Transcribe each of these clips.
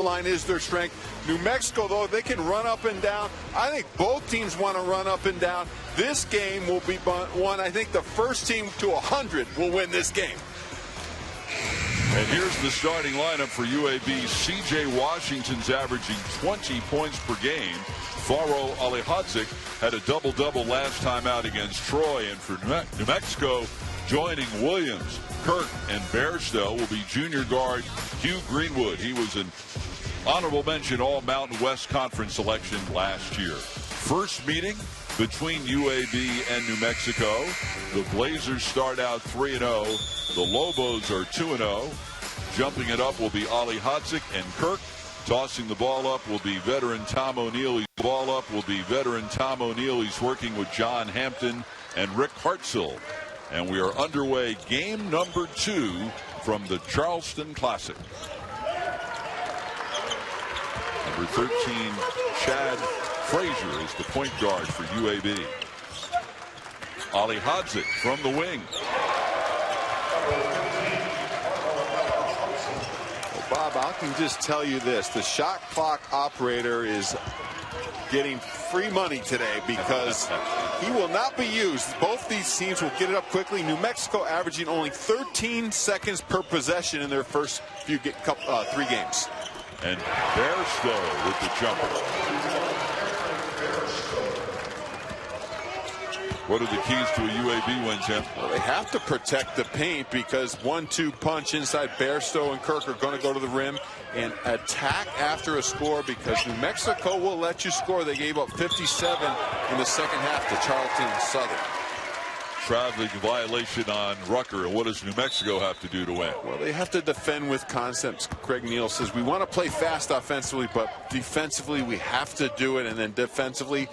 line is their strength. New Mexico, though, they can run up and down. I think both teams want to run up and down. This game will be won. I think the first team to 100 will win this game. And here's the starting lineup for UAB. C.J. Washington's averaging 20 points per game. Faro Alihadzik had a double-double last time out against Troy. And for New Mexico, joining Williams, Kirk, and Bairstow will be junior guard Hugh Greenwood. He was an honorable mention All-Mountain West Conference selection last year. First meeting between UAB and New Mexico. The Blazers start out 3-0. The Lobos are 2-0. Jumping it up will be Alihadzik and Kirk. Tossing the ball up will be veteran Tom O'Neill. He's working with John Hampton and Rick Hartzell. And we are underway, game number 2 from the Charleston Classic. Number 13, Chad Frazier, is the point guard for UAB. Alihadzik from the wing. Well, Bob, I can just tell you this. The shot clock operator is getting free money today because he will not be used. Both these teams will get it up quickly. New Mexico averaging only 13 seconds per possession in their first 3 games. And Bairstow with the jumper. What are the keys to a UAB win, Tim? Well, they have to protect the paint because 1-2 punch inside. Bairstow and Kirk are going to go to the rim and attack after a score because New Mexico will let you score. They gave up 57 in the second half to Charleston Southern. Traveling violation on Rucker. And what does New Mexico have to do to win? Well, they have to defend with concepts. Craig Neal says we want to play fast offensively, but defensively we have to do it. And then offensively,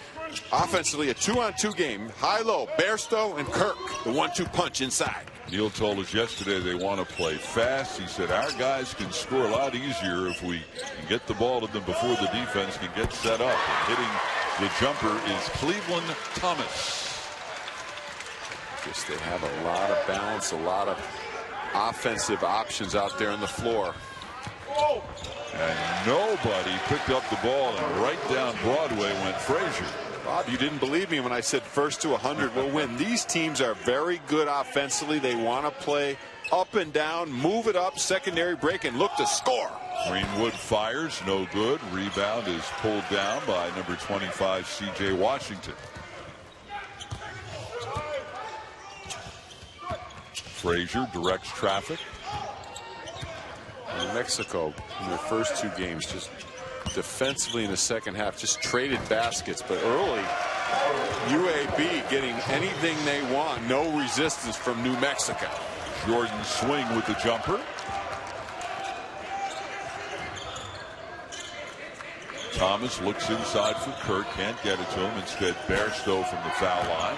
a 2-on-2 game. High-low, Bairstow and Kirk, the 1-2 punch inside. Neal told us yesterday they want to play fast. He said our guys can score a lot easier if we can get the ball to them before the defense can get set up. And hitting the jumper is Cleveland Thomas. They have a lot of balance, a lot of offensive options out there on the floor. And nobody picked up the ball, and right down Broadway went Frazier. Bob, you didn't believe me when I said first to 100 will win. These teams are very good offensively. They want to play up and down, move it up, secondary break, and look to score. Greenwood fires, no good. Rebound is pulled down by number 25, C.J. Washington. Frazier directs traffic. New Mexico in their first 2 games just defensively in the second half just traded baskets, but early UAB getting anything they want. No resistance from New Mexico. Jordan swing with the jumper. Thomas looks inside for Kirk, can't get it to him. Instead, Bairstow from the foul line.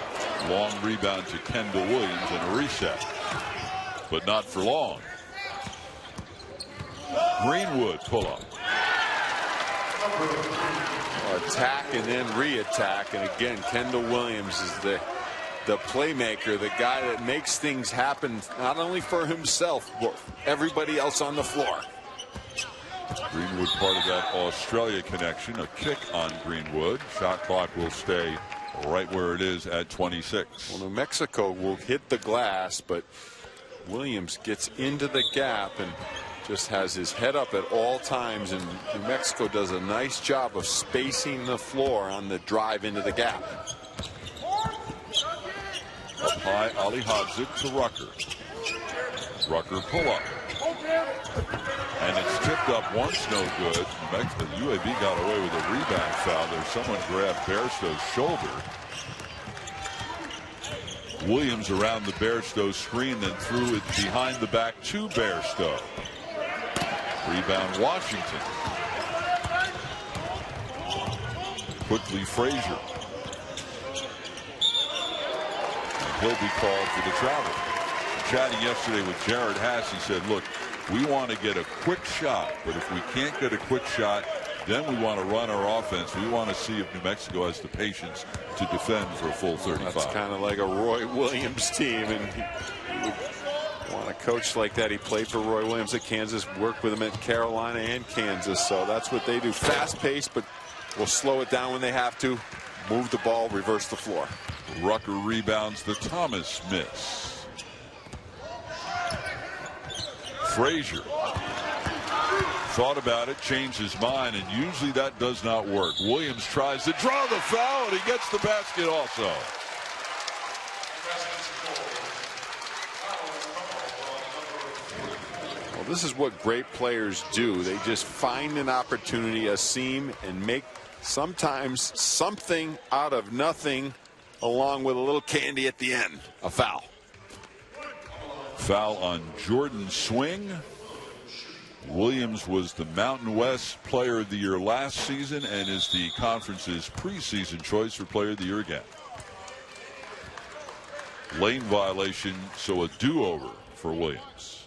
Long rebound to Kendall Williams and a reset, but not for long. Greenwood pull up. Attack and then re-attack, and again Kendall Williams is the playmaker, the guy that makes things happen not only for himself but everybody else on the floor. Greenwood part of that Australia connection. A kick on Greenwood. Shot clock will stay right where it is at 26. Well, New Mexico will hit the glass, but Williams gets into the gap and just has his head up at all times, and New Mexico does a nice job of spacing the floor on the drive into the gap. Up high, Alihadzik to Rucker. Rucker pull up. And it's tipped up once, no good. The UAB got away with a rebound foul there. Someone grabbed Bairstow's shoulder. Williams around the Bairstow screen, then threw it behind the back to Bairstow. Rebound Washington. Quickly Frazier. And he'll be called for the travel. Chatting yesterday with Jared Hass, he said, look, we want to get a quick shot, but if we can't get a quick shot, then we want to run our offense. We want to see if New Mexico has the patience to defend for a full 35. That's kind of like a Roy Williams team, and he would want to coach like that. He played for Roy Williams at Kansas, worked with him at Carolina and Kansas. So that's what they do. Fast paced, but will slow it down when they have to. Move the ball, reverse the floor. Rucker rebounds the Thomas miss. Frazier thought about it, changed his mind, and usually that does not work. Williams tries to draw the foul, and he gets the basket also. Well, this is what great players do. They just find an opportunity, a seam, and make sometimes something out of nothing, along with a little candy at the end. A foul. Foul on Jordan Swing. Williams was the Mountain West Player of the Year last season and is the conference's preseason choice for Player of the Year again. Lane violation, so a do-over for Williams.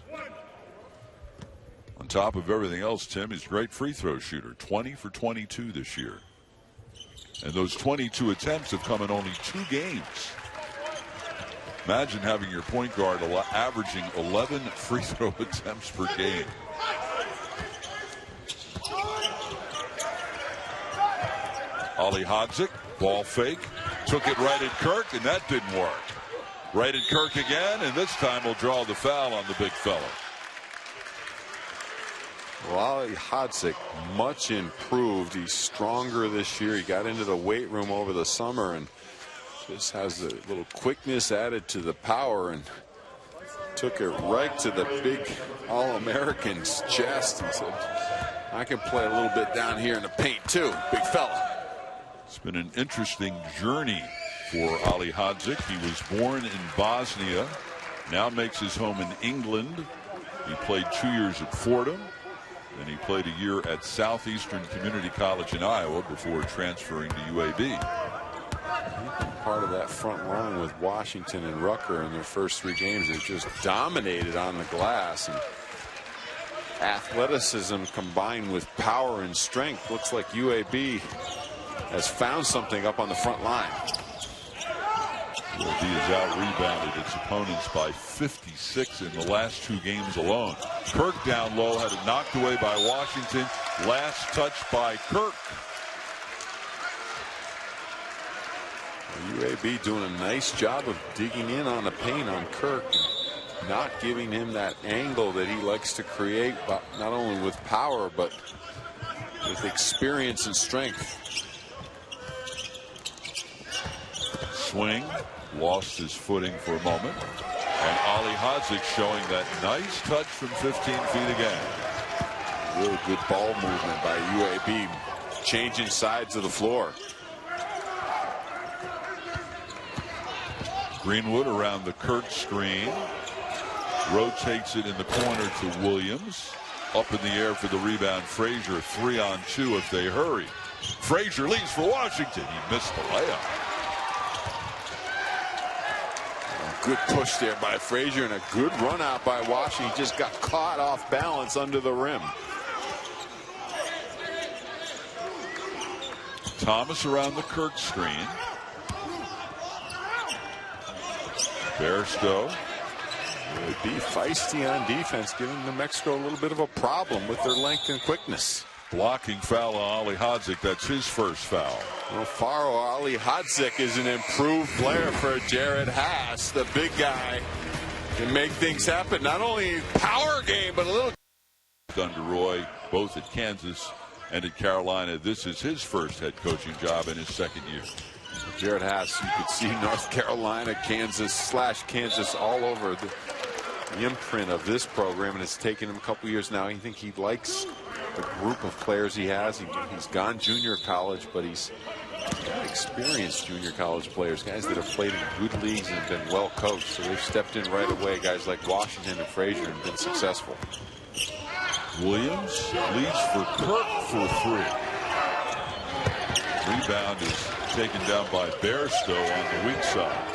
On top of everything else, Tim, he's a great free throw shooter. 20 for 22 this year. And those 22 attempts have come in only 2 games. Imagine having your point guard averaging 11 free throw attempts per game. Ali Hodzik, ball fake, took it right at Kirk, and that didn't work. Right at Kirk again, and this time will draw the foul on the big fella. Well, Ali Hodzik, much improved. He's stronger this year. He got into the weight room over the summer and just has a little quickness added to the power, and took it right to the big All-American's chest and said, I can play a little bit down here in the paint too, big fella. It's been an interesting journey for Ali Hodzik. He was born in Bosnia, now makes his home in England. He played 2 years at Fordham, and he played a year at Southeastern Community College in Iowa before transferring to UAB. Part of that front line with Washington and Rucker in their first 3 games. They just dominated on the glass, and athleticism combined with power and strength. Looks like UAB has found something up on the front line. UAB has out-rebounded its opponents by 56 in the last 2 games alone. Kirk down low, had it knocked away by Washington. Last touch by Kirk. UAB doing a nice job of digging in on the paint on Kirk, not giving him that angle that he likes to create, not only with power but with experience and strength. Swing, lost his footing for a moment, and Ali Hodzik showing that nice touch from 15 feet again. Real good ball movement by UAB, changing sides of the floor. Greenwood around the Kirk screen, rotates it in the corner to Williams. Up in the air for the rebound. Frazier, 3-on-2 if they hurry. Frazier leads for Washington. He missed the layup. Good push there by Frazier, and a good run out by Washington. He just got caught off balance under the rim. Thomas around the Kirk screen. Bairstow. Would be feisty on defense, giving NewMexico a little bit of a problem with their length and quickness. Blocking foul on Ali Hodzik. That's his first foul. Well, Faro Ali Hodzik is an improved player for Jared Haas. The big guy can make things happen. Not only power game, but a little. Under Roy, both at Kansas and at Carolina. This is his first head coaching job in his second year. Jared Haas, you could see North Carolina, Kansas all over the imprint of this program, and it's taken him a couple years now. I think he likes the group of players he has. He's gone junior college, but he's got experienced junior college players, guys that have played in good leagues and have been well coached. So they've stepped in right away, guys like Washington and Frazier, and been successful. Williams leads for Kirk for 3. Rebound is taken down by Bairstow on the weak side.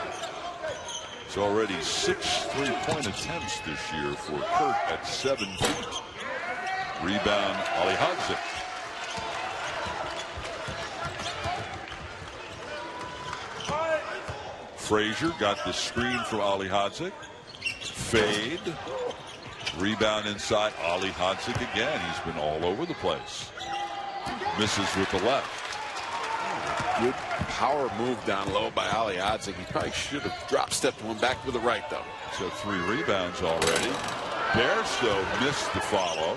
It's already 6 3-point attempts this year for Kirk at 7 feet. Rebound, Ali Hodzik. Frazier got the screen from Ali Hodzik. Fade. Rebound inside. Ali Hodzik again. He's been all over the place. Misses with the left. Good power move down low by Ali Hodzik. He probably should have drop stepped one back with the right, though. So 3 rebounds already. Bairstow missed the follow.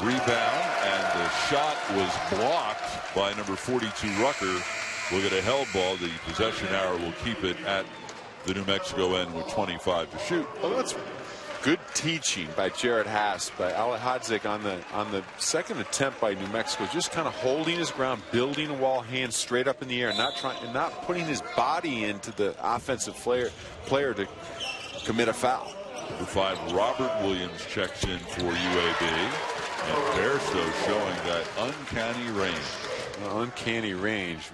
Rebound, and the shot was blocked by number 42 Rucker. We'll get a held ball. The possession arrow will keep it at the New Mexico end with 25 to shoot. Well, that's good teaching by Jared Haas, by Ali Hodzik on the second attempt by New Mexico, just kind of holding his ground, building a wall, hands straight up in the air, not putting his body into the offensive player to commit a foul. Number 5 Robert Williams checks in for UAB, and Bairstow showing that uncanny range. Uncanny range.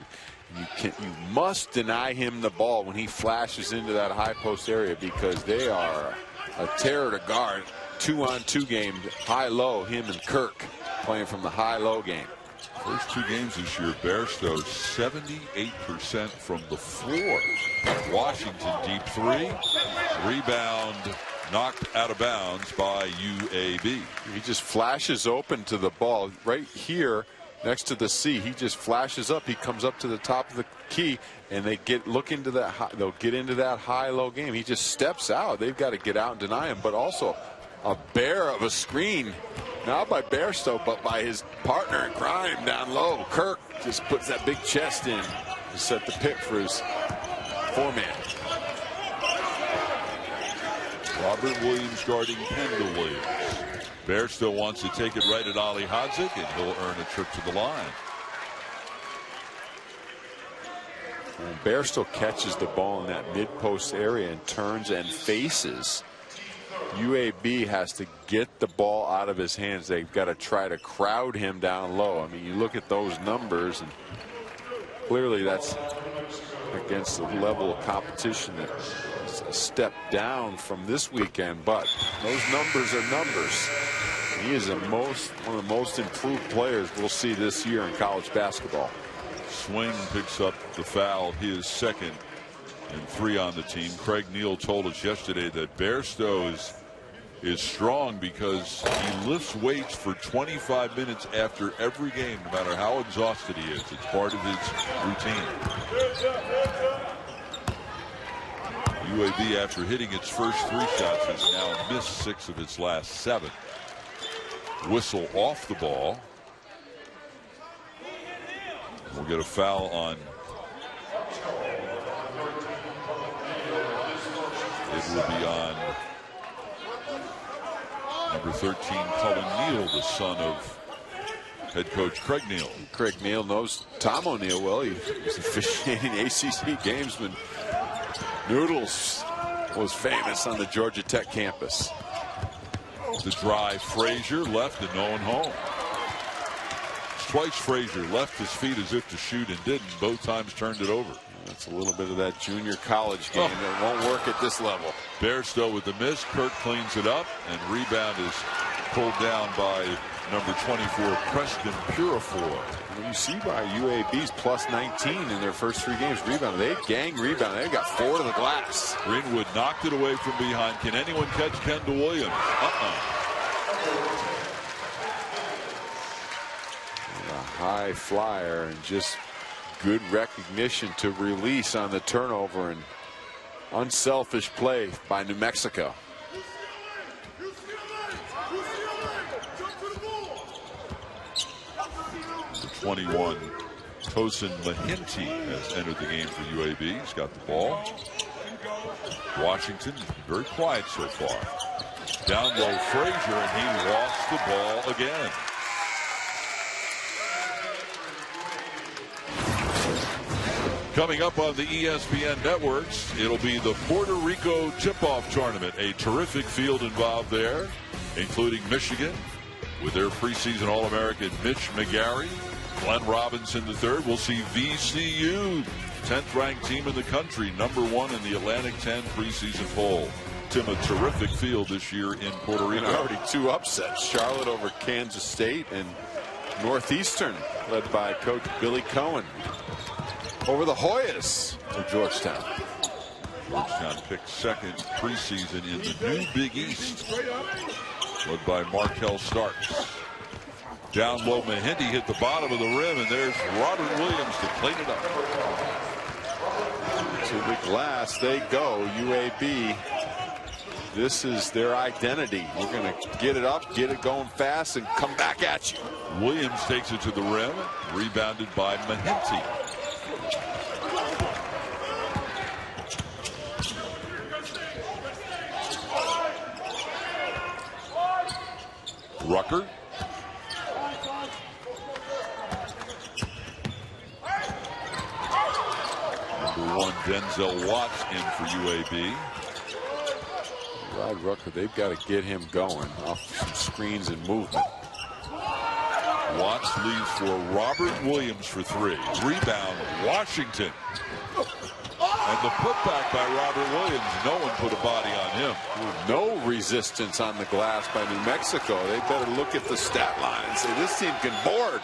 You must deny him the ball when he flashes into that high post area, because they are a terror to guard. 2-on-2 game, high-low, him and Kirk playing from the high-low game. First 2 games this year, Bairstow 78% from the floor. Washington deep 3. Rebound knocked out of bounds by UAB. He just flashes open to the ball right here next to the C. He just flashes up. He comes up to the top of the key, and they look into that. They'll get into that high-low game. He just steps out. They've got to get out and deny him. But also a bear of a screen, not by Bairstow, but by his partner in crime down low. Kirk just puts that big chest in to set the pick for his 4-man. Robert Williams guarding Kendall Williams. Bairstow wants to take it right at Ali Hodzik, and he'll earn a trip to the line. When Bairstow catches the ball in that mid-post area and turns and faces, UAB has to get the ball out of his hands. They've got to try to crowd him down low. I mean, you look at those numbers, and clearly that's against the level of competition that is a step down from this weekend, but those numbers are numbers. He is one of the most improved players we'll see this year in college basketball. Swing picks up the foul, his second, and 3 on the team. Craig Neal told us yesterday that Bairstow is strong because he lifts weights for 25 minutes after every game, no matter how exhausted he is. It's part of his routine. UAB, after hitting its first 3 shots, has now missed 6 of its last 7. Whistle off the ball. We'll get a foul on. It will be on number 13, Cullen Neal, the son of head coach Craig Neal. Craig Neal knows Tom O'Neill well. He was officiating ACC games when Noodles was famous on the Georgia Tech campus. The drive, Frazier left and no one home. Twice Frazier left his feet as if to shoot and didn't. Both times turned it over. That's a little bit of that junior college game that won't work at this level. Bairstow with the miss. Kirk cleans it up, and rebound is pulled down by number 24, Preston Purifoy. You see by UAB's plus 19 in their first 3 games rebound. They gang rebound. They got 4 to the glass. Greenwood knocked it away from behind. Can anyone catch Kendall Williams? A high flyer and just good recognition to release on the turnover and unselfish play by New Mexico. The 21, Tosin Mahinti has entered the game for UAB. He's got the ball. Washington very quiet so far. Down low, Frazier, and he lost the ball again. Coming up on the ESPN networks, it'll be the Puerto Rico tip-off tournament. A terrific field involved there, including Michigan with their preseason All-American Mitch McGarry, Glenn Robinson III. We'll see VCU, 10th ranked team in the country, number 1 in the Atlantic 10 preseason poll. Tim, a terrific field this year in Puerto Rico. And already 2 upsets, Charlotte over Kansas State and Northeastern, led by Coach Billy Cohen, over the Hoyas of Georgetown. Georgetown picked second preseason in the new Big East, led by Markel Starks. Down low, Mahindi hit the bottom of the rim, and there's Robert Williams to clean it up. To the glass they go. UAB. This is their identity. We're going to get it up, get it going fast, and come back at you. Williams takes it to the rim, rebounded by Mahindi. Rucker. Number 1, Denzel Watts in for UAB. Rod Rucker, they've got to get him going off some screens and movement. Watts leaves for Robert Williams for 3. Rebound, Washington. And the putback by Robert Williams. No one put a body on him. No resistance on the glass by New Mexico. They better look at the stat line and say this team can board.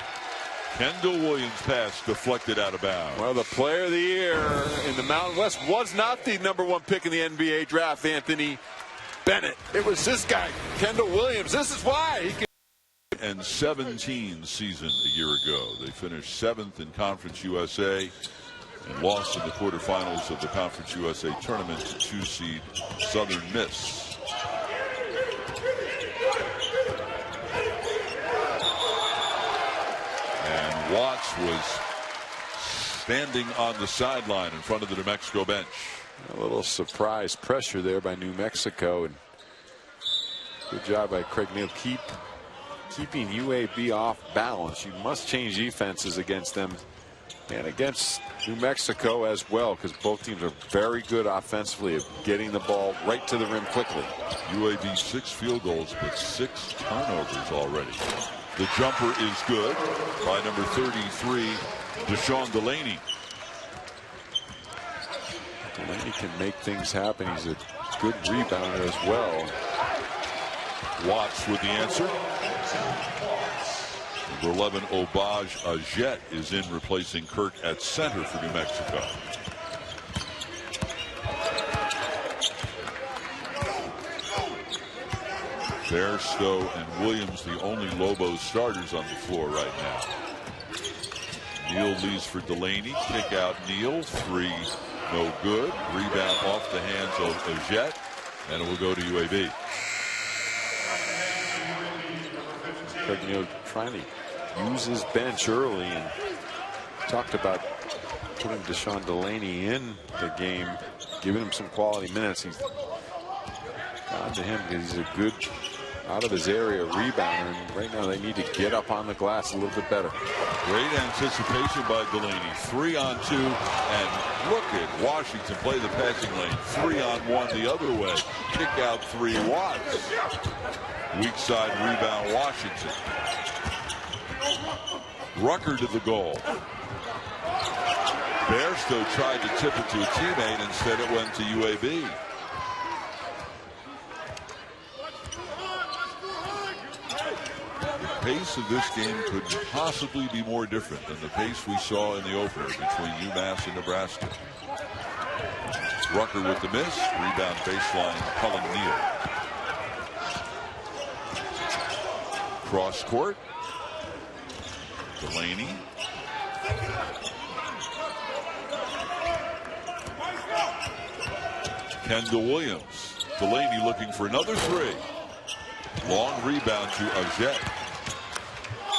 Kendall Williams pass deflected out of bounds. Well, the player of the year in the Mountain West was not the #1 pick in the NBA draft, Anthony Bennett. It was this guy, Kendall Williams. This is why he can. And 17 season a year ago. They finished 7th in Conference USA and lost in the quarterfinals of the Conference USA tournament to 2-seed Southern Miss. And Watts was standing on the sideline in front of the New Mexico bench. A little surprise pressure there by New Mexico, and good job by Craig Neal keeping UAB off balance. You must change defenses against them and against New Mexico as well, because both teams are very good offensively at getting the ball right to the rim quickly. UAB 6 field goals, but 6 turnovers already. The jumper is good by number 33, Deshaun Delaney. Delaney can make things happen. He's a good rebounder as well. Watts with the answer. Number 11, Obaj Ajet is in, replacing Kirk at center for New Mexico. Bairstow and Williams, the only Lobos starters on the floor right now. Neal leaves for Delaney. Kick out Neal. 3, no good. Rebound off the hands of Ajet, and it will go to UAB. Craig Neal trying to use his bench early, and talked about putting Deshaun Delaney in the game, giving him some quality minutes. He's gone to him because he's a good out of his area rebounder, and right now they need to get up on the glass a little bit better. Great anticipation by Delaney. 3-on-2, and look at Washington play the passing lane. 3-on-1 the other way. Kick out 3, Watts. Weak side rebound, Washington. Rucker to the goal. Bairstow tried to tip it to a teammate. Instead it went to UAB. The pace of this game could possibly be more different than the pace we saw in the opener between UMass and Nebraska. Rucker with the miss. Rebound baseline, Cullen Neal. Cross court. Delaney. Kendall Williams. Delaney looking for another 3. Long rebound to Ajet.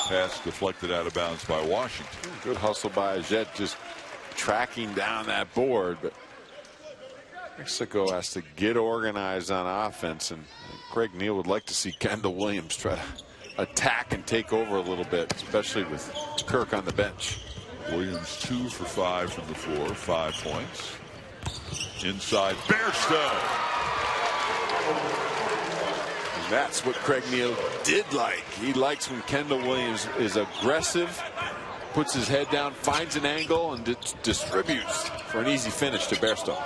Pass deflected out of bounds by Washington. Good hustle by Ajet, just tracking down that board, but Mexico has to get organized on offense, and Craig Neal would like to see Kendall Williams try to attack and take over a little bit, especially with Kirk on the bench. Williams 2 for 5 from the floor, 5 points. Inside, Bairstow. And that's what Craig Neal did like. He likes when Kendall Williams is aggressive, puts his head down, finds an angle, and distributes for an easy finish to Bairstow.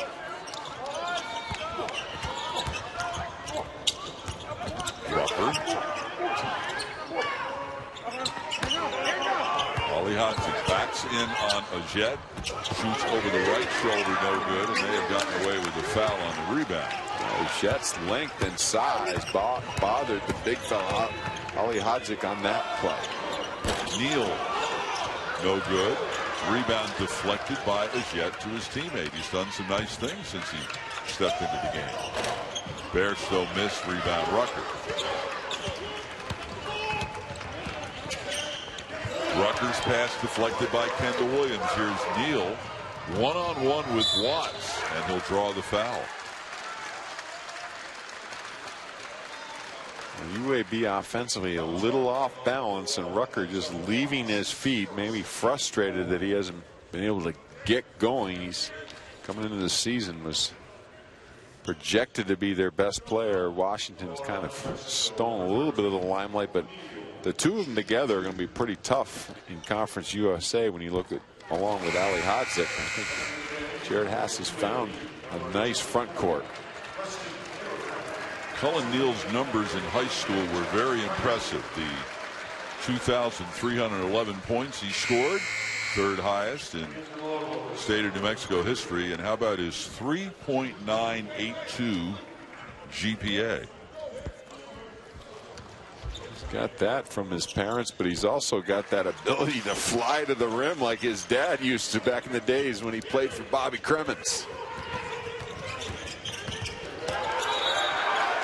Rucker. Ollie Hodzik backs in on Ajette. Shoots over the right shoulder, no good, and they have gotten away with a foul on the rebound. Ajette's length and size bothered the big fella, Ollie Hodzik, on that play. Neal, no good. Rebound deflected by Ajette to his teammate. He's done some nice things since he stepped into the game. Bairstow missed, rebound Rucker. Rucker's pass deflected by Kendall Williams. Here's Neal one-on-one with Watts, and he'll draw the foul. UAB offensively a little off balance, and Rucker just leaving his feet, maybe frustrated that he hasn't been able to get going. He's coming into the season, was projected to be their best player. Washington's kind of stolen a little bit of the limelight, but the two of them together are going to be pretty tough in Conference USA when you look at, along with Ollie Hodzik. I think Jared Haas has found a nice front court. Cullen Neal's numbers in high school were very impressive. The 2,311 points he scored, third highest in state of New Mexico history. And how about his 3.982 GPA? He's got that from his parents, but he's also got that ability to fly to the rim like his dad used to back in the days when he played for Bobby Cremens.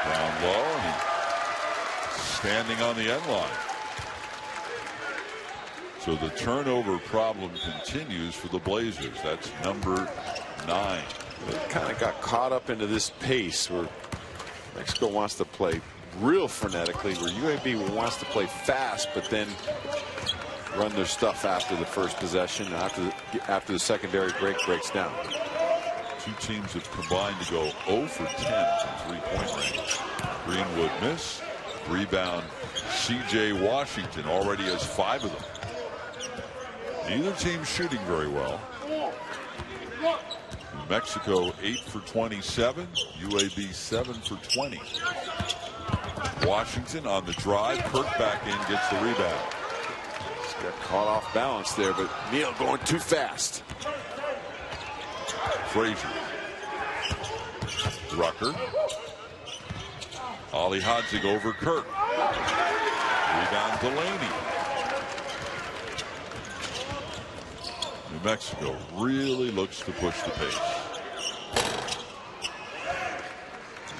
Down low, and he's standing on the end line. So the turnover problem continues for the Blazers. That's number 9. They kind of got caught up into this pace where Mexico wants to play real frenetically, where UAB wants to play fast, but then run their stuff after the first possession, after the secondary break breaks down. Two teams have combined to go 0 for 10 from three-point range. Greenwood miss. Rebound C.J. Washington already has 5 of them. Neither team shooting very well. New Mexico 8 for 27. UAB 7 for 20. Washington on the drive. Kirk back in, gets the rebound. Just got caught off balance there, but Neal going too fast. Frazier. Rucker. Ollie Hodzik over Kirk. Rebound Delaney. New Mexico really looks to push the pace.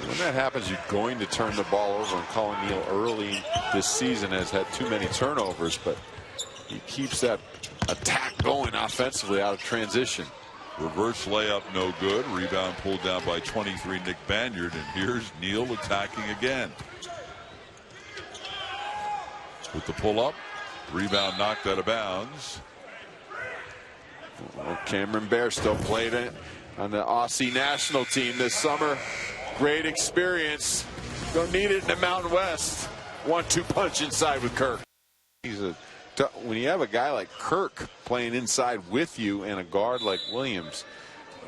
When that happens, you're going to turn the ball over, and Cullen Neal early this season has had too many turnovers, but he keeps that attack going offensively out of transition. Reverse layup, no good. Rebound pulled down by 23, Nick Banyard, and here's Neal attacking again. With the pull-up, rebound knocked out of bounds. Well, Cameron Bairstow played it on the Aussie national team this summer. Great experience. Gonna need it in the Mountain West. 1-2 punch inside with Kirk. When you have a guy like Kirk playing inside with you and a guard like Williams,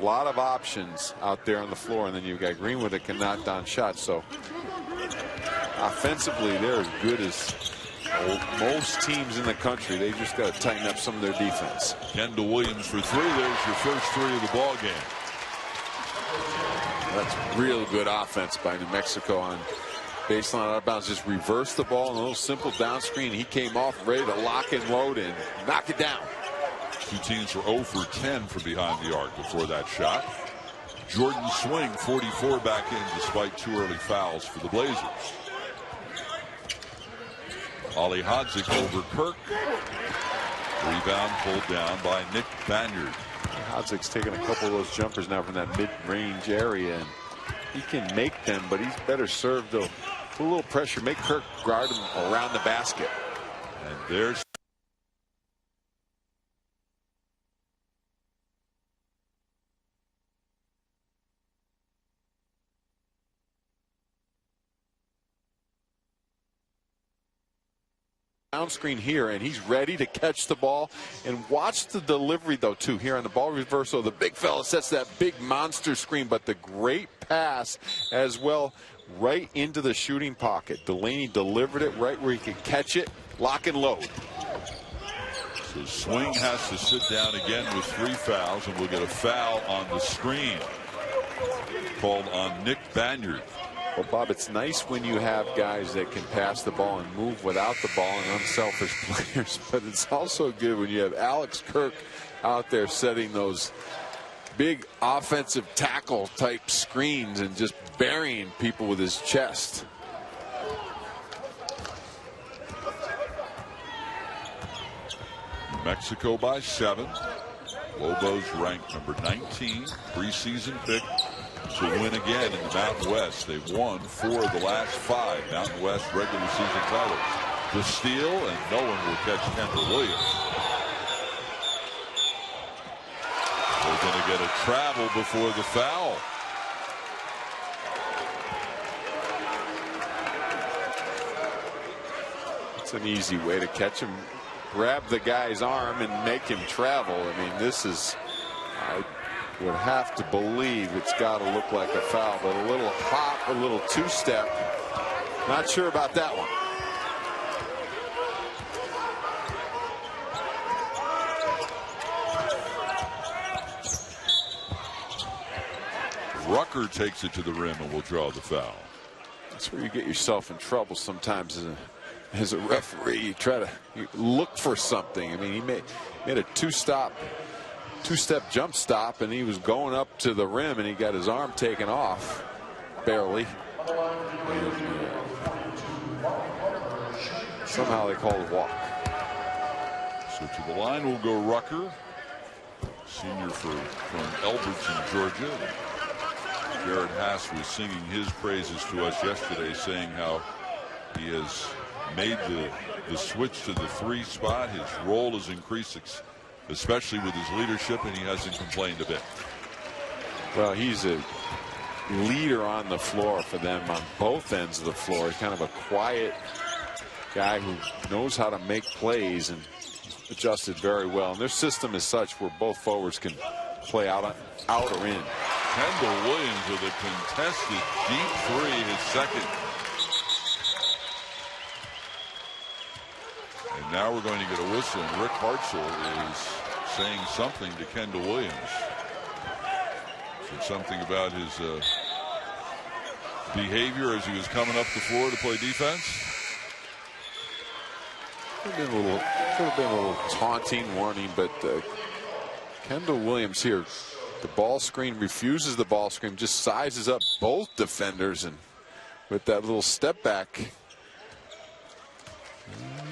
a lot of options out there on the floor, and then you've got Greenwood that can knock down shots. So offensively, they're as good as most teams in the country. They just got to tighten up some of their defense. Kendall Williams for 3. There's your first 3 of the ball game. That's real good offense by New Mexico on baseline out of bounds. Just reverse the ball in a little simple down screen. He came off ready to lock and load and knock it down. Two teams were 0 for 10 from behind the arc before that shot. Jordan Swing 44 back in despite 2 early fouls for the Blazers. Ollie Hodzik over Kirk. Rebound pulled down by Nick Banyard. Hodzik's taking a couple of those jumpers now from that mid-range area, and he can make them, but he's better served to put a little pressure, make Kirk guard him around the basket. And there's down screen here, and he's ready to catch the ball. And watch the delivery, though, too, here on the ball reversal. The big fella sets that big monster screen, but the great pass as well right into the shooting pocket. Delaney delivered it right where he could catch it, lock and load. So Swing has to sit down again with 3 fouls, and we'll get a foul on the screen called on Nick Banyard. Well, Bob, it's nice when you have guys that can pass the ball and move without the ball and unselfish players, but it's also good when you have Alex Kirk out there setting those big offensive tackle type screens and just burying people with his chest. Mexico by 7. Lobos ranked number 19, preseason pick to win again in the Mountain West. They've won 4 of the last 5 Mountain West regular season titles. The steal, and no one will catch Kendall Williams. They're going to get a travel before the foul. It's an easy way to catch him. Grab the guy's arm and make him travel. I mean, this is, I would have to believe it's got to look like a foul, but a little hop, a little two-step. Not sure about that one. Rucker takes it to the rim and will draw the foul. That's where you get yourself in trouble sometimes as a referee. You try to look for something. I mean, he made a two-step jump stop, and he was going up to the rim, and he got his arm taken off, barely. And, somehow they called a walk. So to the line will go Rucker, senior from Elberton, Georgia. Garrett Haas was singing his praises to us yesterday, saying how he has made the switch to the 3 spot. His role has increased, especially with his leadership, and he hasn't complained a bit. Well, he's a leader on the floor for them on both ends of the floor. He's kind of a quiet guy who knows how to make plays and adjusted very well. And their system is such where both forwards can play out or in. Kendall Williams with a contested deep 3, his second. And now we're going to get a whistle, and Rick Hartzell is saying something to Kendall Williams. Said something about his behavior as he was coming up the floor to play defense. Could have been a little taunting warning, but Kendall Williams here, the ball screen, refuses the ball screen, just sizes up both defenders, and with that little step back,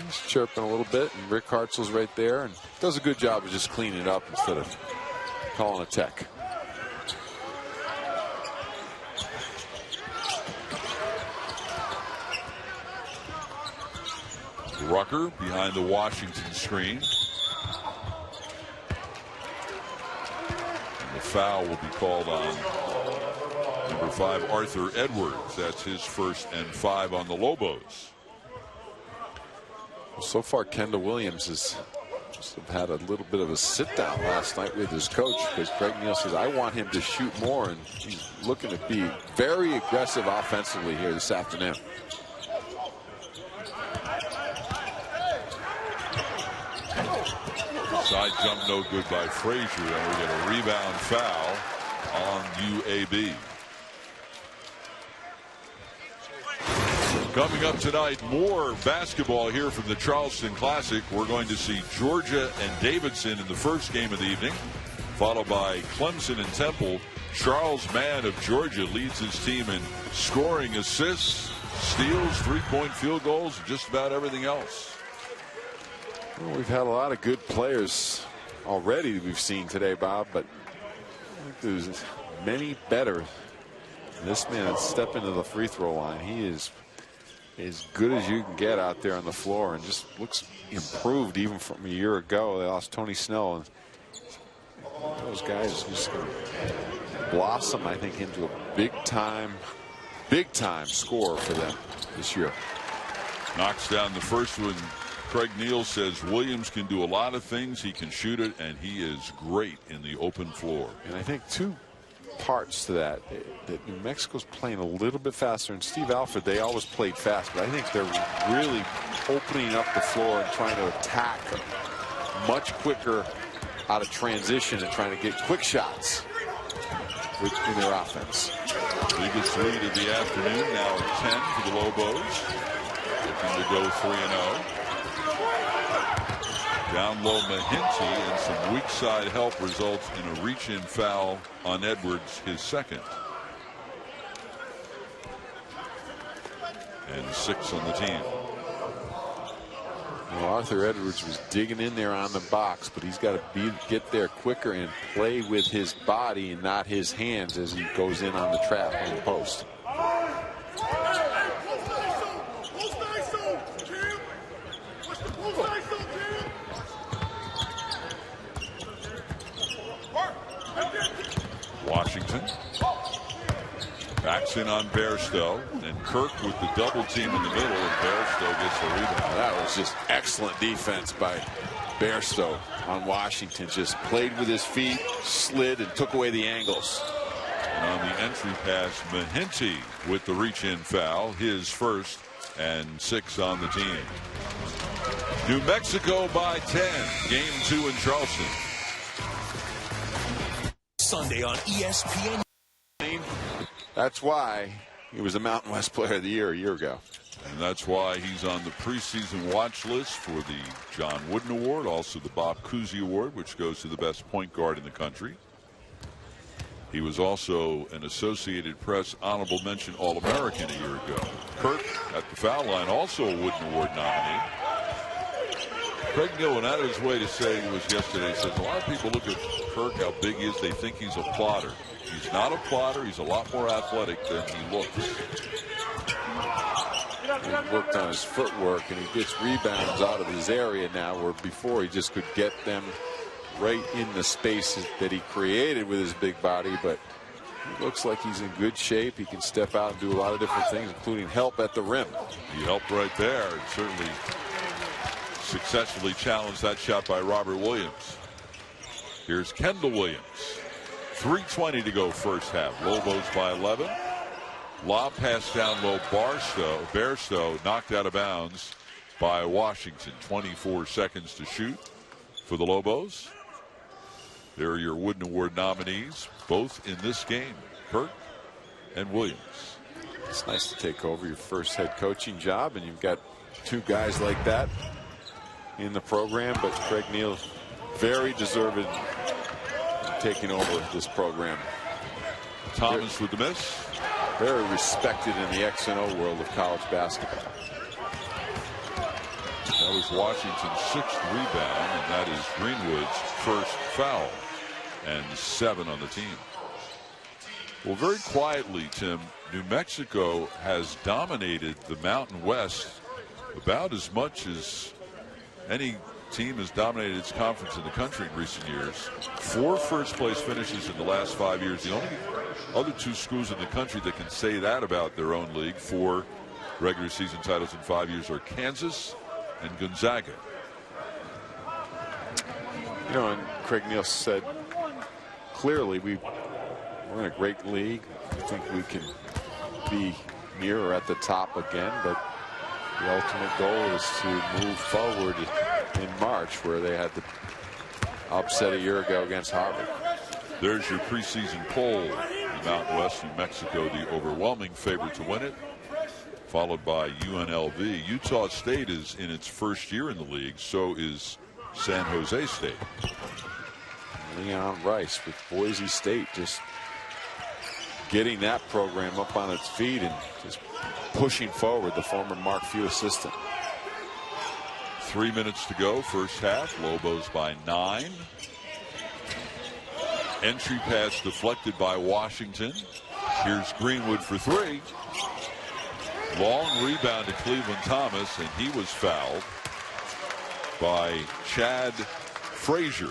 he's chirping a little bit, and Rick Hartzell's right there and does a good job of just cleaning it up instead of calling a tech. Rucker behind the Washington screen. And the foul will be called on number 5, Arthur Edwards. That's his first and 5 on the Lobos. So far, Kendall Williams has had a little bit of a sit down last night with his coach, because Craig Neal says, I want him to shoot more, and he's looking to be very aggressive offensively here this afternoon. Side jump no good by Frazier, and we get a rebound foul on UAB. Coming up tonight, more basketball here from the Charleston Classic. We're going to see Georgia and Davidson in the first game of the evening, followed by Clemson and Temple. Charles Mann of Georgia leads his team in scoring, assists, steals, 3-point field goals, and just about everything else. Well, we've had a lot of good players already that we've seen today, Bob, but I think there's many better. This man step into the free throw line. He is as good as you can get out there on the floor, and just looks improved even from a year ago. They lost Tony Snell, and those guys just going to blossom, I think, into a big time score for them this year. Knocks down the first one. Craig Neal says Williams can do a lot of things. He can shoot it, and he is great in the open floor. And I think 2 parts to that New Mexico's playing a little bit faster, and Steve Alford, they always played fast, but I think they're really opening up the floor and trying to attack much quicker out of transition and trying to get quick shots in their offense. Biggest lead of the afternoon now at 10 for the Lobos. Looking to go 3-0. Down low, Mahinty, and some weak side help results in a reach-in foul on Edwards, his second. And 6 on the team. Well, Arthur Edwards was digging in there on the box, but he's got to get there quicker and play with his body and not his hands as he goes in on the trap on the post. Washington backs in on Bairstow, and Kirk with the double team in the middle, and Bairstow gets the rebound. That was just excellent defense by Bairstow on Washington. Just played with his feet, slid, and took away the angles. And on the entry pass, Mahinty with the reach-in foul, his first, and 6 on the team. New Mexico by 10. Game 2 in Charleston. Sunday on ESPN. That's why he was the Mountain West Player of the Year a year ago. And that's why he's on the preseason watch list for the John Wooden Award, also the Bob Cousy Award, which goes to the best point guard in the country. He was also an Associated Press honorable mention All-American a year ago. Kirk at the foul line, also a Wooden Award nominee. Craig Neal went out of his way to say, it was yesterday, he says a lot of people look at Kirk, how big he is, they think he's a plotter. He's not a plotter. He's a lot more athletic than he looks. He worked on his footwork, and he gets rebounds out of his area now, where before he just could get them right in the spaces that he created with his big body. But he looks like he's in good shape. He can step out and do a lot of different things, including help at the rim. He helped right there, and certainly successfully challenged that shot by Robert Williams. Here's Kendall Williams. 3:20 to go first half. Lobos by 11. Lob pass down low. Bairstow knocked out of bounds by Washington. 24 seconds to shoot for the Lobos. There are your Wooden Award nominees, both in this game, Kirk and Williams. It's nice to take over your first head coaching job, and you've got two guys like that in the program. But Craig Neal, very deserving taking over this program. Thomas with the miss. Very respected in the X and O world of college basketball. That was Washington's 6th rebound, and that is Greenwood's first foul, and 7 on the team. Well, very quietly, Tim, New Mexico has dominated the Mountain West about as much as any team has dominated its conference in the country in recent years. 4 first-place finishes in the last 5 years. The only other 2 schools in the country that can say that about their own league, 4 regular season titles in 5 years, are Kansas and Gonzaga. You know, and Craig Neal said clearly we're in a great league. I think we can be near or at the top again, but the ultimate goal is to move forward in March, where they had the upset a year ago against Harvard. There's your preseason poll. The Mountain West, New Mexico, the overwhelming favorite to win it, followed by UNLV. Utah State is in its first year in the league. So is San Jose State. Leon Rice with Boise State just getting that program up on its feet and just pushing forward, the former Mark Few assistant. 3 minutes to go, first half. Lobos by 9. Entry pass deflected by Washington. Here's Greenwood for 3. Long rebound to Cleveland Thomas, and he was fouled by Chad Frazier,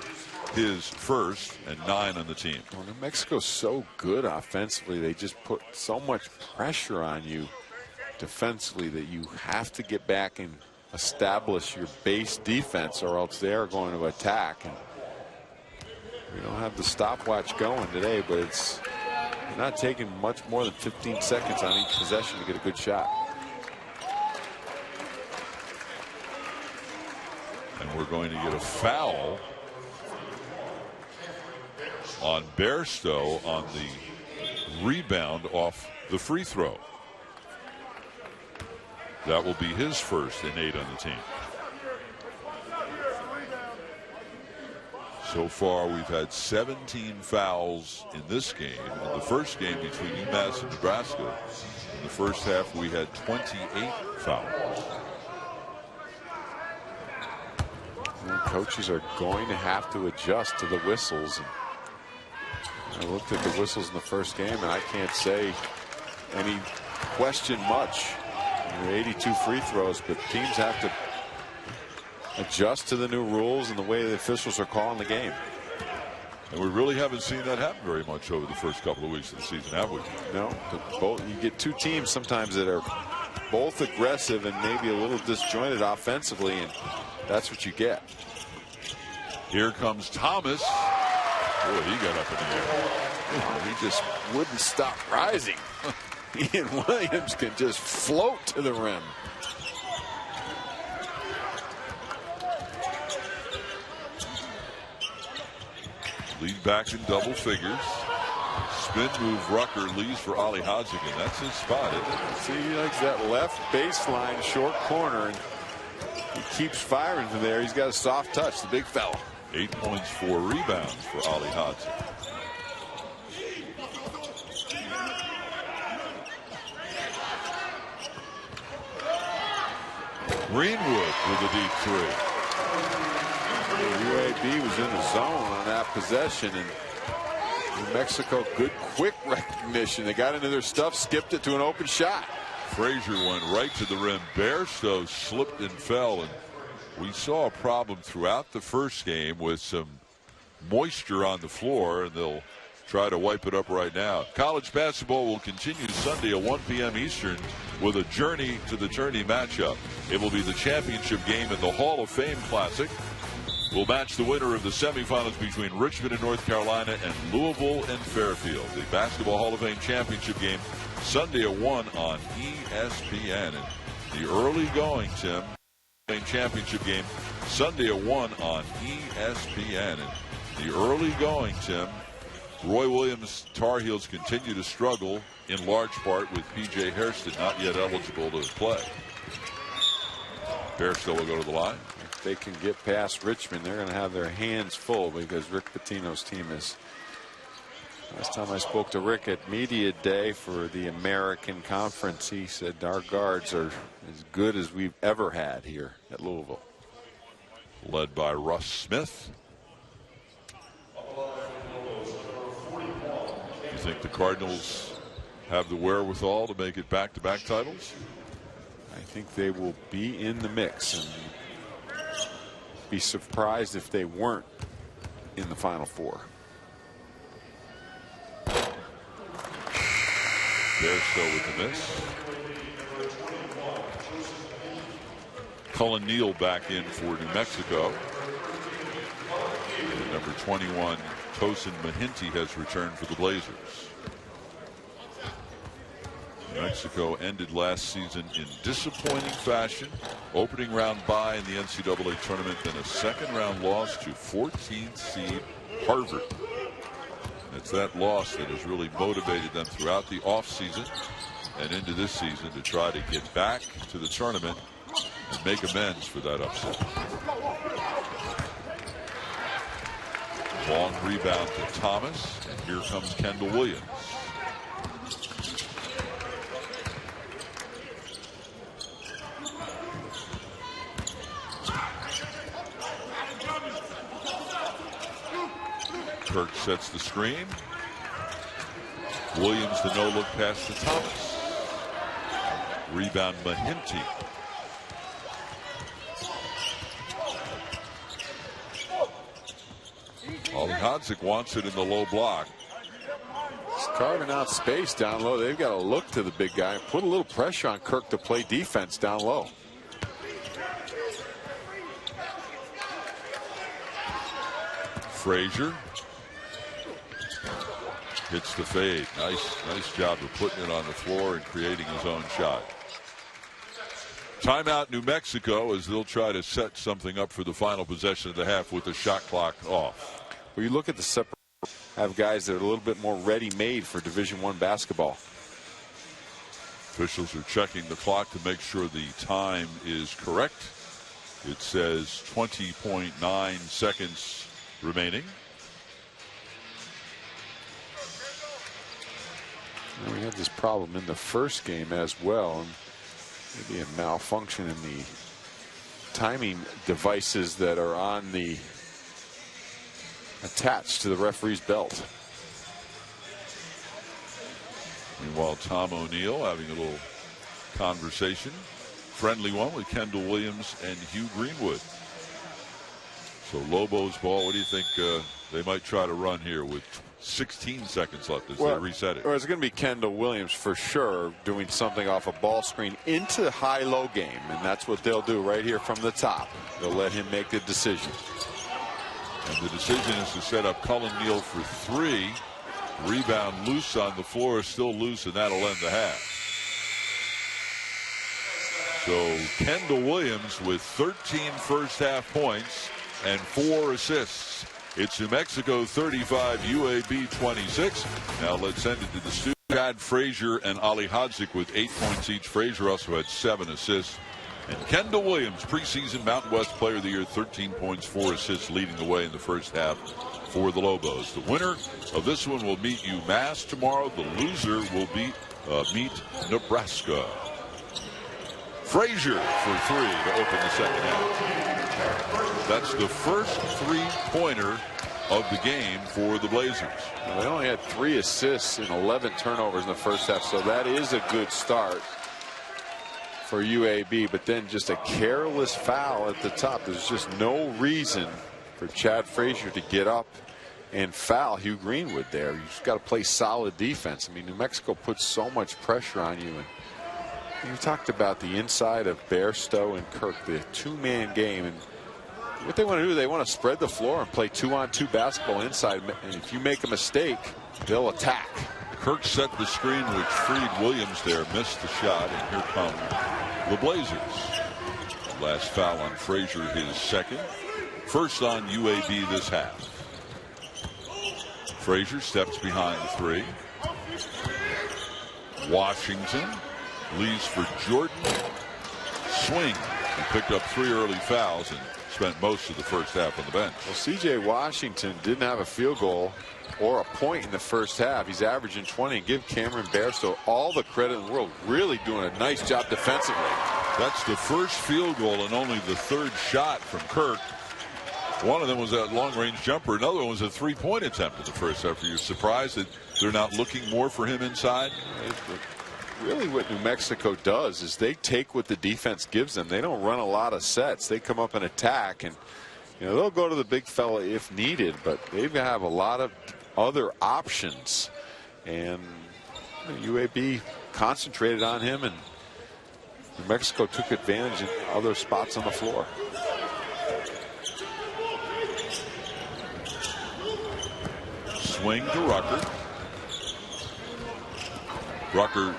his first, and 9 on the team. Well, New Mexico's so good offensively. They just put so much pressure on you defensively that you have to get back and establish your base defense, or else they are going to attack. And we don't have the stopwatch going today, but it's not taking much more than 15 seconds on each possession to get a good shot. And And we're going to get a foul on Bairstow on the rebound off the free throw. That will be his first and 8 on the team. So far, we've had 17 fouls in this game. In the first game between UMass and Nebraska, in the first half, we had 28 fouls. And coaches are going to have to adjust to the whistles. I looked at the whistles in the first game, and I can't say any question much. 82 free throws, but teams have to adjust to the new rules and the way the officials are calling the game. And we really haven't seen that happen very much over the first couple of weeks of the season, have we? No, both, you get two teams sometimes that are both aggressive and maybe a little disjointed offensively, and that's what you get. Here comes Thomas. Boy, he got up in the air. He just wouldn't stop rising. Ian Williams can just float to the rim. Lead back in double figures. Spin move Rucker leaves for Ali Hodzik, and that's his spot, isn't it? See, he likes that left baseline short corner, and he keeps firing from there. He's got a soft touch, the big fella. 8 points, 4 rebounds for Ali Hodzik. Greenwood with a deep three. UAB was in the zone on that possession, and New Mexico, good quick recognition. They got into their stuff, skipped it to an open shot. Frazier went right to the rim. Bairstow slipped and fell, and we saw a problem throughout the first game with some moisture on the floor, and they'll try to wipe it up right now. College basketball will continue Sunday at 1 p.m. Eastern with a Journey to the Tourney matchup. It will be the championship game in the Hall of Fame Classic. We'll match the winner of the semifinals between Richmond and North Carolina and Louisville and Fairfield. The Basketball Hall of Fame championship game Sunday at 1 on ESPN. And the early going, Tim, championship game Sunday at 1 on ESPN. And the early going, Tim, Roy Williams Tar Heels continue to struggle in large part with P.J. Hairston not yet eligible to play. Bairstow will go to the line. If they can get past Richmond, they're going to have their hands full, because Rick Pitino's team is. Last time I spoke to Rick at Media Day for the American Conference, he said our guards are as good as we've ever had here at Louisville. Led by Russ Smith. You think the Cardinals have the wherewithal to make it back-to-back titles? I think they will be in the mix, and be surprised if they weren't in the Final Four. Bairstow with the miss. Cullen Neal back in for New Mexico. And number 21, Tosin Mahinti, has returned for the Blazers. New Mexico ended last season in disappointing fashion. Opening round bye in the NCAA tournament, then a second round loss to 14th seed Harvard. It's that loss that has really motivated them throughout the offseason and into this season to try to get back to the tournament and make amends for that upset. Long rebound to Thomas, and here comes Kendall Williams. Kirk sets the screen. Williams the no-look pass to Thomas. Rebound Mahinti. Ali Hodzik wants it in the low block. He's carving out space down low. They've got to look to the big guy, put a little pressure on Kirk to play defense down low. Frazier hits the fade. Nice job of putting it on the floor and creating his own shot. Timeout New Mexico as they'll try to set something up for the final possession of the half with the shot clock off. Well, you look at the separate, have guys that are a little bit more ready-made for Division I basketball. Officials are checking the clock to make sure the time is correct. It says 20.9 seconds remaining. And we had this problem in the first game as well. And maybe a malfunction in the timing devices that are on the attached to the referee's belt. Meanwhile, Tom O'Neill having a little conversation. Friendly one with Kendall Williams and Hugh Greenwood. So Lobos ball, what do you think they might try to run here with 16 seconds left as they reset it? Well, it's going to be Kendall Williams for sure doing something off a ball screen into the high-low game, and that's what they'll do right here from the top. They'll let him make the decision. And the decision is to set up Cullen Neal for 3. Rebound loose on the floor, still loose, and that'll end the half. So Kendall Williams with 13 first-half points and 4 assists. It's New Mexico 35, UAB 26. Now let's send it to the studio. Chad Frazier and Ali Hodzik with 8 points each. Frazier also had 7 assists. And Kendall Williams, preseason Mountain West Player of the Year, 13 points, 4 assists, leading the way in the first half for the Lobos. The winner of this one will meet UMass tomorrow. The loser will meet Nebraska. Frazier for 3 to open the second half. That's the first 3-pointer of the game for the Blazers. Well, they only had 3 assists and 11 turnovers in the first half, so that is a good start for UAB. But then just a careless foul at the top. There's just no reason for Chad Frazier to get up and foul Hugh Greenwood there. You just got to play solid defense. I mean, New Mexico puts so much pressure on you. And you talked about the inside of Bairstow and Kirk, the 2-man game. And what they want to do, they want to spread the floor and play 2-on-2 basketball inside. And if you make a mistake, they'll attack. Kirk set the screen, which freed Williams there, missed the shot, and here come the Blazers. Last foul on Frazier, his second. First on UAB this half. Frazier steps behind the 3. Washington leaves for Jordan. Swing. He picked up 3 early fouls and spent most of the first half on the bench. Well, C.J. Washington didn't have a field goal or a point in the first half. He's averaging 20. And give Cameron Bairstow all the credit in the world. Really doing a nice job defensively. That's the first field goal and only the 3rd shot from Kirk. One of them was a long-range jumper. Another one was a 3-point attempt in the first half. Are you surprised that they're not looking more for him inside? Really what New Mexico does is they take what the defense gives them. They don't run a lot of sets. They come up and attack, and they'll go to the big fella if needed, but they have a lot of other options. And UAB concentrated on him, and New Mexico took advantage in other spots on the floor. Swing to Rucker. Rucker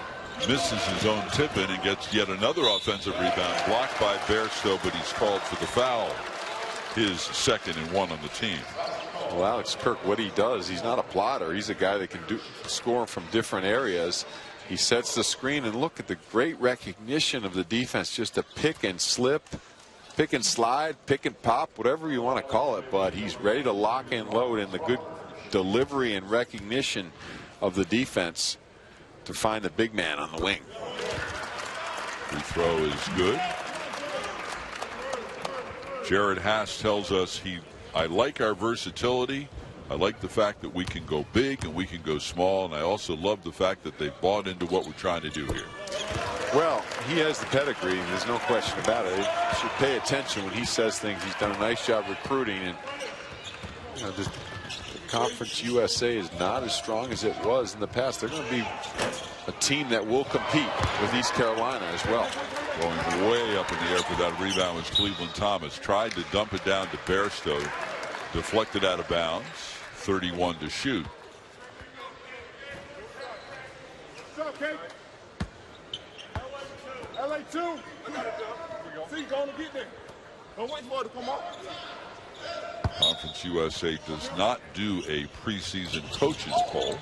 misses his own tip-in and gets yet another offensive rebound, blocked by Bairstow, but he's called for the foul. His 2nd and 1 on the team. Well, Alex Kirk, what he does, he's not a plotter. He's a guy that can score from different areas. He sets the screen, and look at the great recognition of the defense, just to pick and slip, pick and slide, pick and pop, whatever you want to call it. But he's ready to lock and load, and the good delivery and recognition of the defense to find the big man on the wing. Free throw is good. Jared Haas tells us I like our versatility. I like the fact that we can go big and we can go small, and I also love the fact that they've bought into what we're trying to do here. Well, he has the pedigree, and there's no question about it. You should pay attention when he says things. He's done a nice job recruiting, and the Conference USA is not as strong as it was in the past. They're going to be a team that will compete with East Carolina as well. Going way up in the air for that rebound was Cleveland Thomas. Tried to dump it down to Bairstow. Deflected out of bounds. 31 to shoot. Conference USA does not do a preseason coaches poll.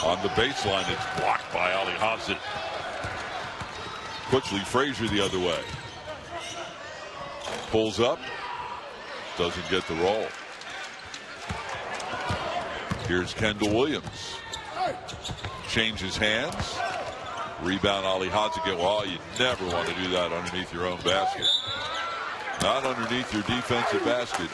On the baseline, it's blocked by Ali Hasid. Quickly, Frazier the other way. Pulls up. Doesn't get the roll. Here's Kendall Williams. Changes hands. Rebound, Ali Hasid. Well, you never want to do that underneath your own basket. Not underneath your defensive basket.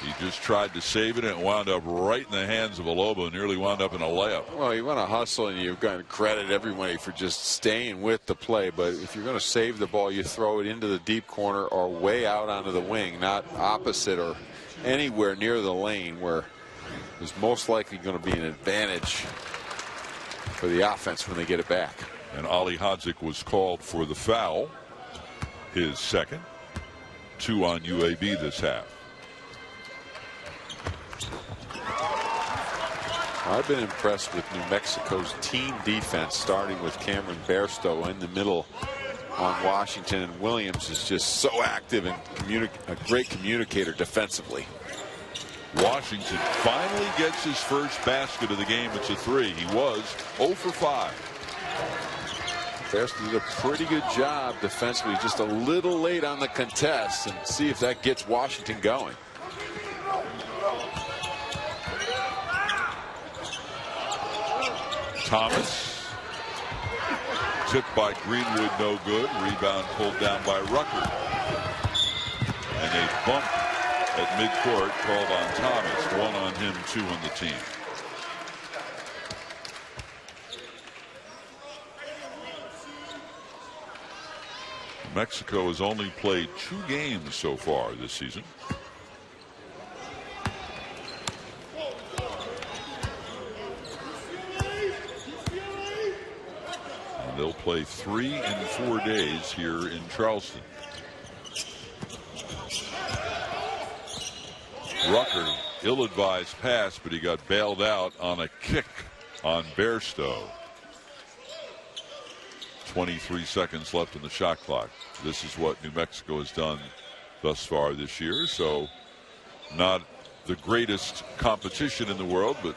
He just tried to save it and it wound up right in the hands of Alobo. Nearly wound up in a layup. Well, you want to hustle and you're going to credit everybody for just staying with the play. But if you're going to save the ball, you throw it into the deep corner or way out onto the wing, not opposite or anywhere near the lane where there's most likely going to be an advantage for the offense when they get it back. And Ali Hasid was called for the foul. His second. 2 on UAB this half. I've been impressed with New Mexico's team defense, starting with Cameron Bairstow in the middle on Washington, and Williams is just so active and a great communicator defensively. Washington finally gets his first basket of the game. It's a 3. He was 0 for 5. Bairstow did a pretty good job defensively, just a little late on the contest, and see if that gets Washington going. Thomas, tipped by Greenwood, no good. Rebound pulled down by Rucker. And a bump at midcourt called on Thomas. 1 on him, 2 on the team. Mexico has only played 2 games so far this season. They'll play 3 in 4 days here in Charleston. Rucker, ill-advised pass, but he got bailed out on a kick on Bairstow. 23 seconds left in the shot clock. This is what New Mexico has done thus far this year. So not the greatest competition in the world, but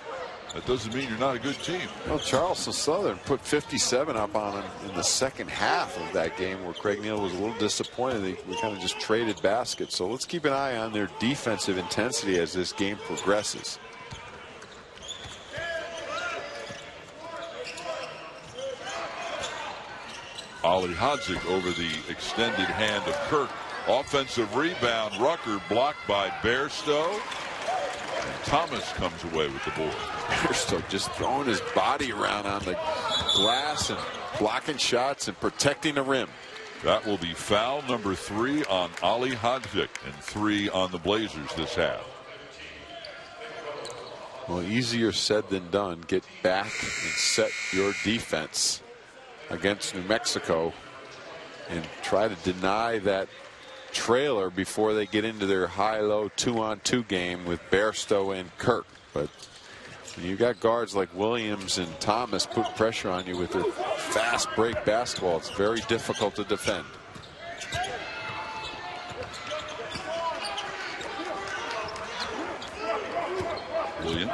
that doesn't mean you're not a good team. Well, Charleston Southern put 57 up on them in the second half of that game, where Craig Neal was a little disappointed. We kind of just traded baskets. So let's keep an eye on their defensive intensity as this game progresses. Ali Hasid over the extended hand of Kirk. Offensive rebound. Rucker blocked by Bairstow. And Thomas comes away with the board. Bairstow just throwing his body around on the glass and blocking shots and protecting the rim. That will be foul number 3 on Ali Hasid and 3 on the Blazers this half. Well, easier said than done. Get back and set your defense against New Mexico and try to deny that trailer before they get into their high-low 2-on-2 game with Bairstow and Kirk. But when you got guards like Williams and Thomas put pressure on you with their fast break basketball, it's very difficult to defend. Williams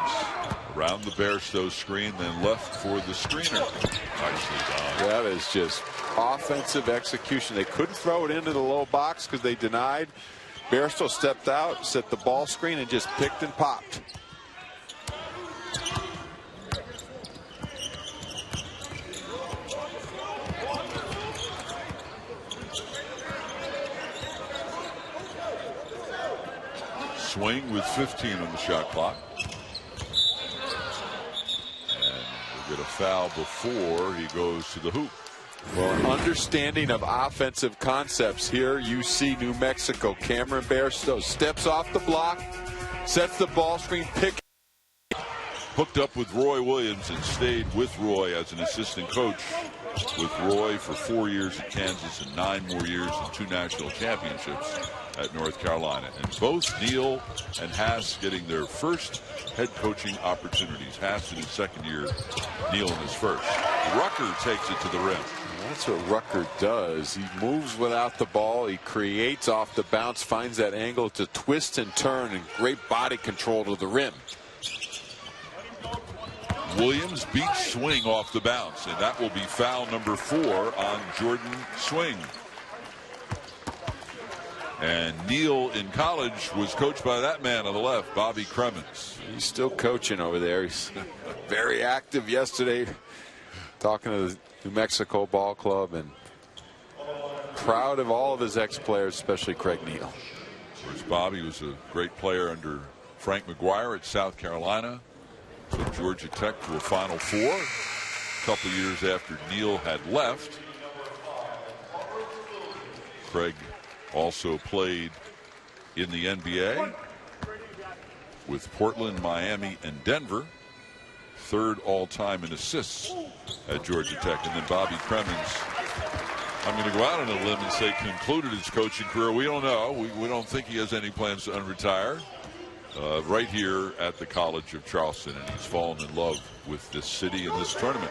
around the Bairstow screen, then left for the screener. Nicely done. That is just offensive execution. They couldn't throw it into the low box because they denied. Bairstow stepped out, set the ball screen, and just picked and popped. Swing with 15 on the shot clock. Get a foul before he goes to the hoop. Well, an understanding of offensive concepts here. You see New Mexico. Cameron Bairstow steps off the block, sets the ball screen, pick. hooked up with Roy Williams and stayed with Roy as an assistant coach with Roy for 4 years at Kansas and 9 more years and 2 national championships at North Carolina. And both Neal and Haas getting their first head coaching opportunities. Haas in his second year, Neal in his first. Rucker takes it to the rim. That's what Rucker does. He moves without the ball. He creates off the bounce, finds that angle to twist and turn, and great body control to the rim. Williams beats Swing off the bounce, and that will be foul number 4 on Jordan Swing. And Neal in college was coached by that man on the left, Bobby Cremins. He's still coaching over there. He's very active yesterday, talking to the New Mexico Ball Club, and proud of all of his ex-players, especially Craig Neal. Bobby was a great player under Frank McGuire at South Carolina. Took Georgia Tech to a Final Four a couple years after Neal had left. Craig also played in the NBA with Portland, Miami, and Denver. 3rd all-time in assists at Georgia Tech. And then Bobby Cremins, I'm going to go out on a limb and say concluded his coaching career. We don't know. We don't think he has any plans to unretire. Right here at the College of Charleston, and he's fallen in love with this city and this tournament.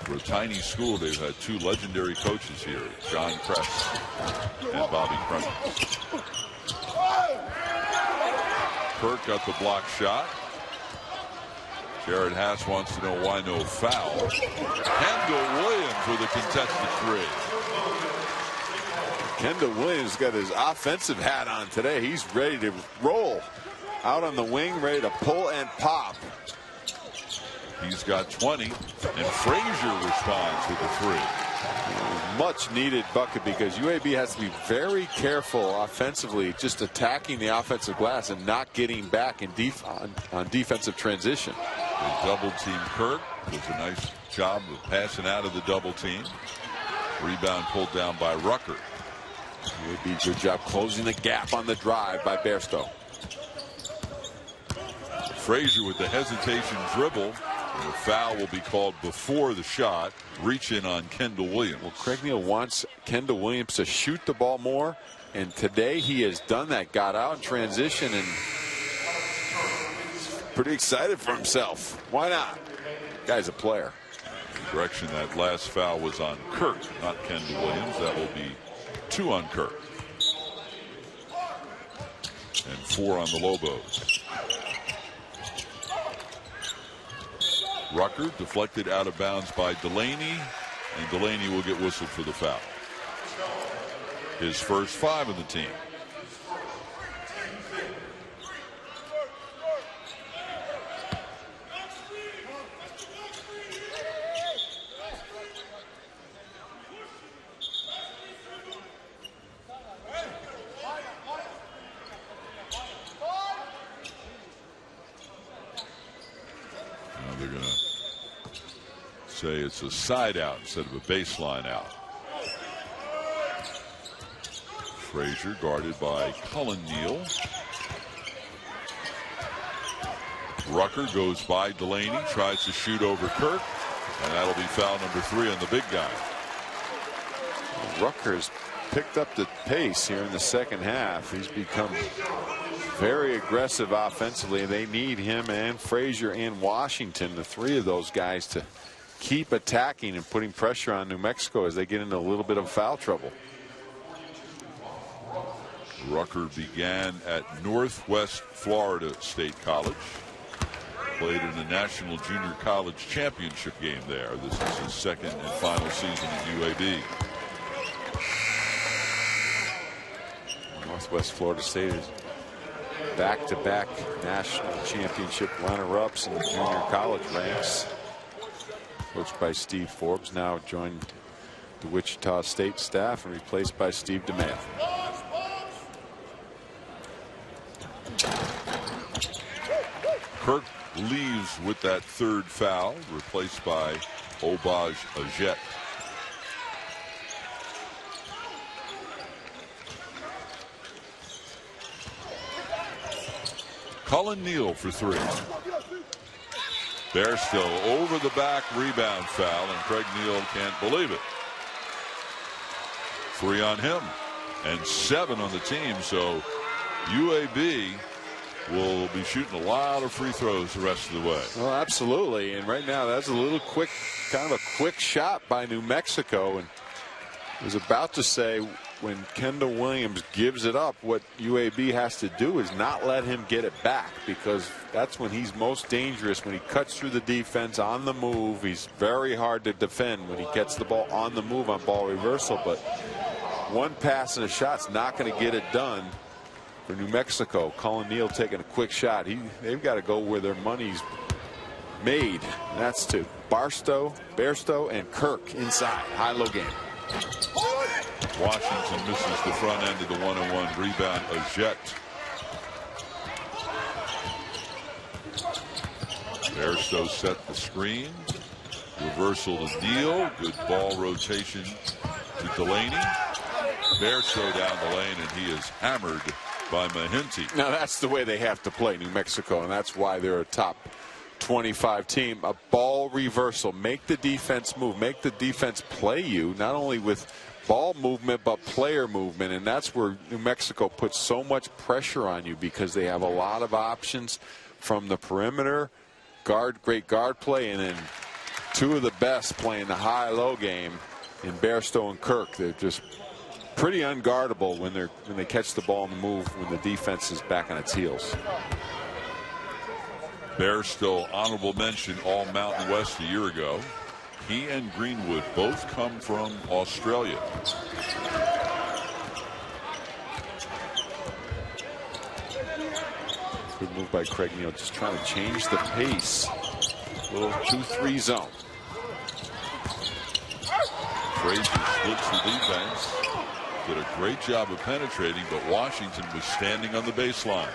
For a tiny school, they've had 2 legendary coaches here, John Kress and Bobby Cremins. Kirk got the block shot. Jared Haas wants to know why no foul. Kendall Williams with a contested 3. Kendall Williams got his offensive hat on today. He's ready to roll out on the wing, ready to pull and pop. He's got 20, and Frazier responds with a 3. Much needed bucket, because UAB has to be very careful offensively, just attacking the offensive glass and not getting back in on defensive transition. They double team Kirk. Does a nice job of passing out of the double team. Rebound pulled down by Rucker. UAB, good job closing the gap on the drive by Bairstow. Frazier with the hesitation dribble. And a foul will be called before the shot. Reach in on Kendall Williams. Well, Craig Neal wants Kendall Williams to shoot the ball more, and today he has done that. Got out in transition and pretty excited for himself. Why not? Guy's a player. The direction that last foul was on Kirk, not Kendall Williams. That will be 2 on Kirk. And 4 on the Lobos. Rucker deflected out of bounds by Delaney, and Delaney will get whistled for the foul. His first 5 of the team. They're going to say it's a side out instead of a baseline out. Frazier guarded by Cullen Neal. Rucker goes by Delaney, tries to shoot over Kirk, and that'll be foul number 3 on the big guy. Rucker's picked up the pace here in the second half. He's become very aggressive offensively. They need him and Frazier and Washington, the 3 of those guys, to keep attacking and putting pressure on New Mexico as they get into a little bit of foul trouble. Rucker began at Northwest Florida State College. Played in the National Junior College Championship game there. This is his second and final season at UAB. Northwest Florida State is back-to-back national championship runner-ups in the junior college ranks. Coached by Steve Forbes, now joined the Wichita State staff and replaced by Steve DeMayo. Kirk leaves with that 3rd foul, replaced by Obaj Ajet. Cullen Neal for three. Bairstow over the back, rebound foul, and Craig Neal can't believe it. 3 on him and 7 on the team. So UAB will be shooting a lot of free throws the rest of the way. Well, absolutely. And right now, that's a little quick, kind of a quick shot by New Mexico. And I was about to say, when Kendall Williams gives it up, what UAB has to do is not let him get it back, because that's when he's most dangerous, when he cuts through the defense on the move. He's very hard to defend when he gets the ball on the move on ball reversal. But one pass and a shot's not going to get it done for New Mexico. Cullen Neal taking a quick shot. They've got to go where their money's made. And that's to Bairstow, and Kirk inside. High-low game. Washington misses the front end of the 1-on-1 rebound. Eject. Bairstow set the screen. Reversal to Neal. Good ball rotation to Delaney. Bairstow down the lane, and he is hammered by Mahinty. Now that's the way they have to play, New Mexico, and that's why they're a top 25 team. A ball reversal. Make the defense move. Make the defense play you, not only with ball movement but player movement, and that's where New Mexico puts so much pressure on you, because they have a lot of options from the perimeter, great guard play, and then two of the best playing the high-low game in Bairstow and Kirk. They're just pretty unguardable when they catch the ball on the move, when the defense is back on its heels. Bairstow, honorable mention, All Mountain West a year ago. He and Greenwood both come from Australia. Good move by Craig Neal, just trying to change the pace. Little 2-3 zone. Frazier splits the defense. Did a great job of penetrating, but Washington was standing on the baseline.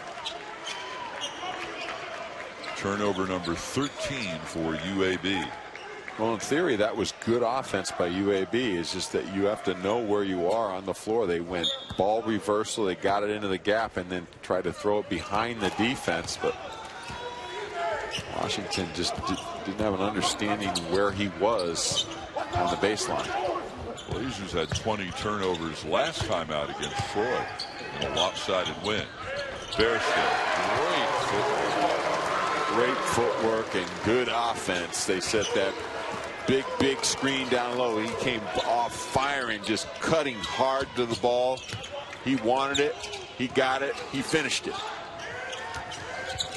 Turnover number 13 for UAB. Well, in theory, that was good offense by UAB. It's just that you have to know where you are on the floor. They went ball reversal. They got it into the gap and then tried to throw it behind the defense. But Washington just didn't have an understanding where he was on the baseline. Blazers had 20 turnovers last time out against Troy in a lopsided win. Bairstow, great footwork and good offense. They set that big screen down low. He came off firing, just cutting hard to the ball. He wanted it. He got it. He finished it.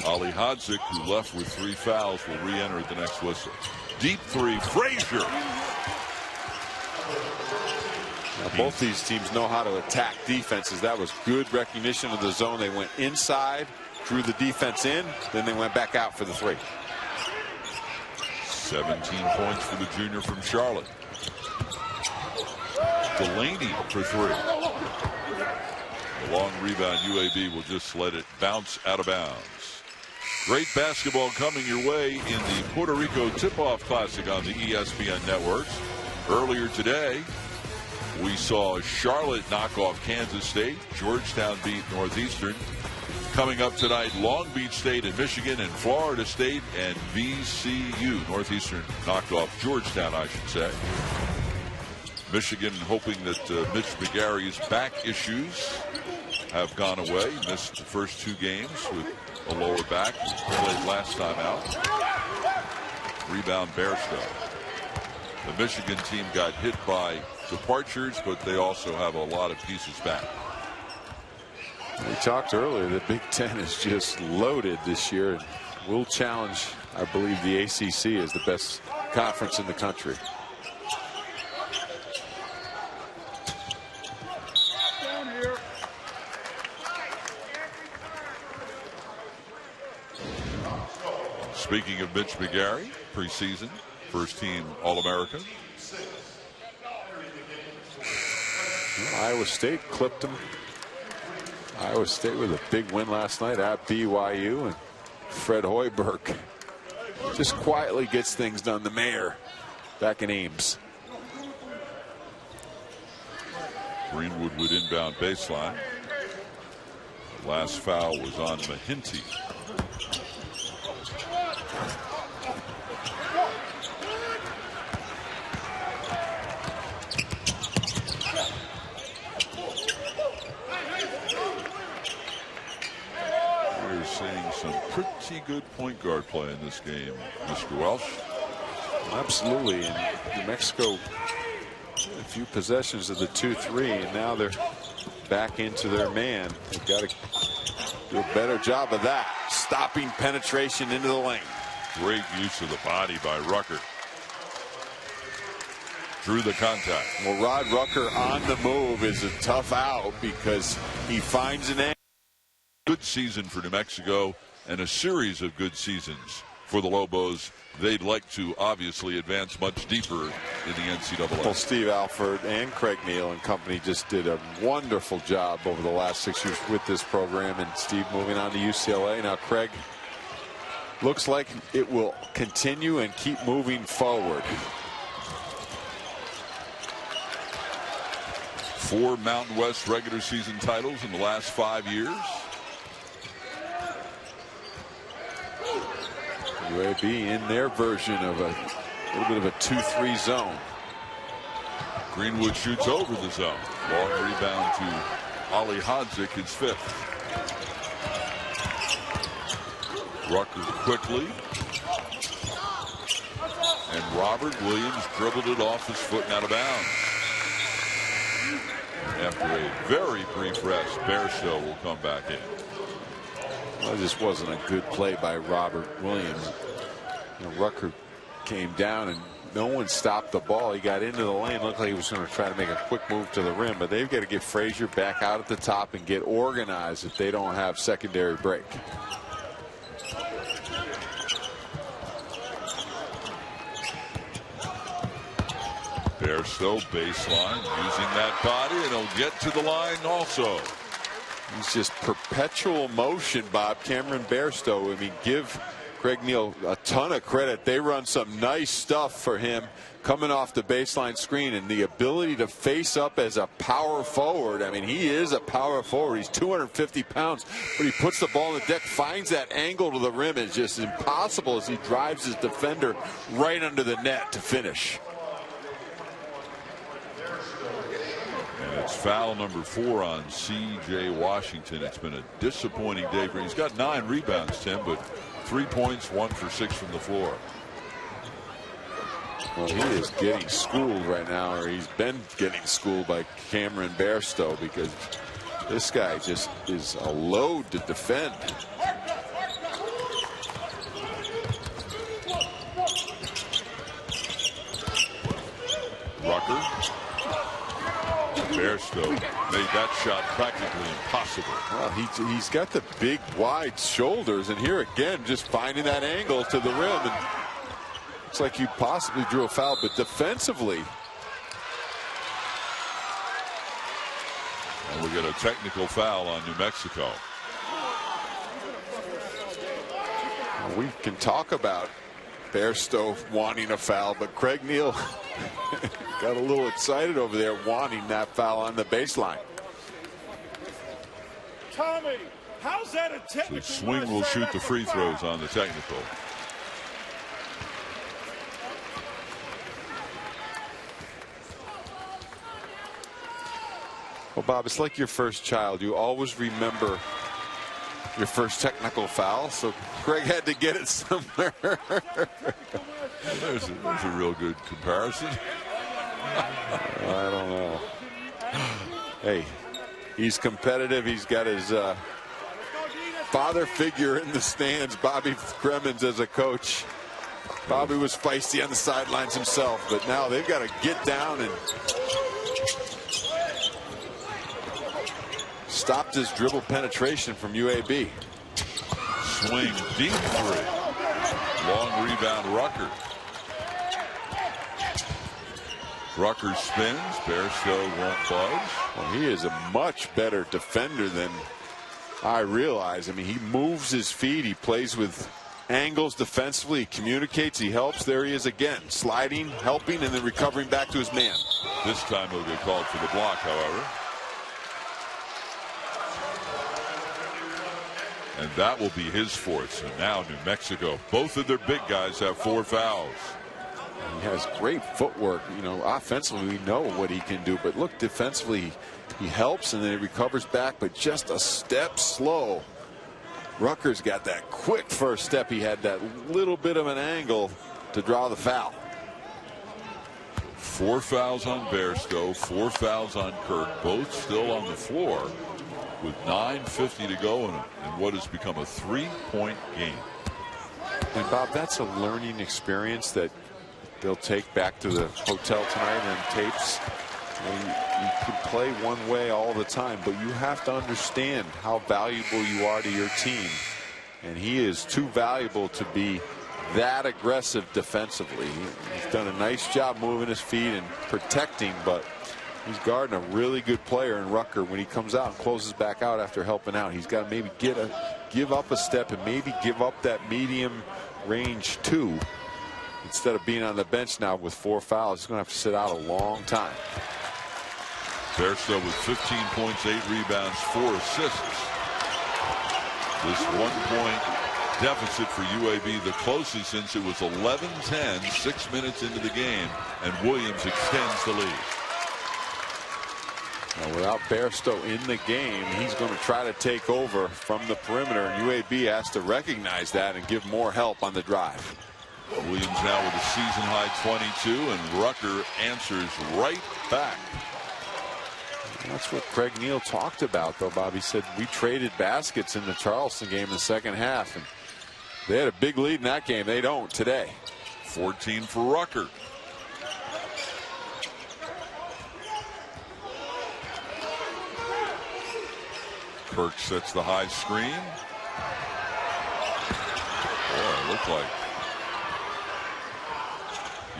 Ali Hodzik, who left with 3 fouls, will re-enter at the next whistle. Deep three, Frazier. Now, both these teams know how to attack defenses. That was good recognition of the zone. They went inside, drew the defense in, then they went back out for the 3. 17 points for the junior from Charlotte. Delaney for 3. A long rebound. UAB will just let it bounce out of bounds. Great basketball coming your way in the Puerto Rico Tip-Off Classic on the ESPN networks. Earlier today, we saw Charlotte knock off Kansas State. Georgetown beat Northeastern. Coming up tonight, Long Beach State and Michigan, and Florida State and VCU. Northeastern knocked off Georgetown, I should say. Michigan hoping that Mitch McGary's back issues have gone away. Missed the first 2 games with a lower back. Played last time out. Rebound Bairstow. The Michigan team got hit by departures, but they also have a lot of pieces back. We talked earlier, the Big Ten is just loaded this year. And will challenge, I believe, the ACC as the best conference in the country. Speaking of Mitch McGary, preseason, first team All-American. Iowa State clipped him. Iowa State with a big win last night at BYU, and Fred Hoiberg just quietly gets things done. The mayor back in Ames. Greenwood would inbound baseline. Last foul was on Mahinty. We're seeing some pretty good point guard play in this game, Mr. Welsh. Absolutely. And New Mexico, a few possessions of the 2-3, and now they're back into their man. They've got to do a better job of that. Stopping penetration into the lane. Great use of the body by Rucker. Drew the contact. Well, Rod Rucker on the move is a tough out because he finds an angle. Good season for New Mexico and a series of good seasons for the Lobos. They'd like to obviously advance much deeper in the NCAA. Well, Steve Alford and Craig Neal and company just did a wonderful job over the last 6 years with this program. And Steve moving on to UCLA. Now Craig looks like it will continue and keep moving forward. 4 Mountain West regular season titles in the last 5 years. UAB in their version of a little bit of a 2-3 zone. Greenwood shoots over the zone. Long rebound to Ali Hodzik, his 5th. Rucker quickly. And Robert Williams dribbled it off his foot and out of bounds. After a very brief rest, Bairstow will come back in. Well, this wasn't a good play by Robert Williams. You know, Rucker came down and no one stopped the ball. He got into the lane. Looked like he was going to try to make a quick move to the rim, but they've got to get Frazier back out at the top and get organized if they don't have secondary break. Bairstow baseline, using that body, and he'll get to the line also. He's just perpetual motion, Bob. Cameron Bairstow. I mean, give Craig Neal a ton of credit. They run some nice stuff for him coming off the baseline screen, and the ability to face up as a power forward. I mean, he is a power forward. He's 250 pounds, but he puts the ball on the deck, finds that angle to the rim. It's just impossible as he drives his defender right under the net to finish. It's foul number 4 on C.J. Washington. It's been a disappointing day for him. He's got 9 rebounds, Tim, but 3 points, 1 for 6 from the floor. Well, he is getting schooled right now, or he's been getting schooled by Cameron Bairstow, because this guy just is a load to defend. Rucker. Bairstow made that shot practically impossible. Well, he's got the big, wide shoulders, and here again, just finding that angle to the rim. And looks like he possibly drew a foul, but defensively. And we get a technical foul on New Mexico. Well, we can talk about Bairstow wanting a foul, but Craig Neal got a little excited over there wanting that foul on the baseline. Tommy, how's that a technical? So Swing will shoot the free throws on the technical. Well, Bob, it's like your first child. You always remember your first technical foul, so Craig had to get it somewhere. There's a real good comparison. I don't know. Hey, he's competitive. He's got his father figure in the stands, Bobby Cremens, as a coach. Bobby was feisty on the sidelines himself, but now they've got to get down and stop this dribble penetration from UAB. Swing deep 3. Long rebound, Rucker. Rucker spins. Bairstow won't budge. Well, he is a much better defender than I realize. I mean, he moves his feet. He plays with angles defensively. He communicates. He helps. There he is again. Sliding, helping, and then recovering back to his man. This time he'll get called for the block, however. And that will be his fourth. So now New Mexico, both of their big guys have 4 fouls. He has great footwork. You know, offensively we know what he can do, but look, defensively he helps and then he recovers back, but just a step slow. Rutgers got that quick first step. He had that little bit of an angle to draw the foul. 4 fouls on Bairstow, 4 fouls on Kirk, both still on the floor with 9:50 to go in what has become a 3-point game. And Bob, that's a learning experience that they'll take back to the hotel tonight and tapes. You can play one way all the time, but you have to understand how valuable you are to your team. And he is too valuable to be that aggressive defensively. He's done a nice job moving his feet and protecting, but he's guarding a really good player in Rutgers. When he comes out and closes back out after helping out, he's got to maybe give up a step and maybe give up that medium range 2 instead of being on the bench now with 4 fouls. He's going to have to sit out a long time. Bairstow with 15 points, 8 rebounds, 4 assists. This 1-point deficit for UAB, the closest since it was 11-10, 6 minutes into the game, and Williams extends the lead. Now, without Bairstow in the game, he's going to try to take over from the perimeter, and UAB has to recognize that and give more help on the drive. Williams now with a season-high 22, and Rutgers answers right back. That's what Craig Neal talked about, though, Bob. He said we traded baskets in the Charleston game in the second half, and they had a big lead in that game. They don't today. 14 for Rutgers. Kirk sets the high screen. Boy, it looked like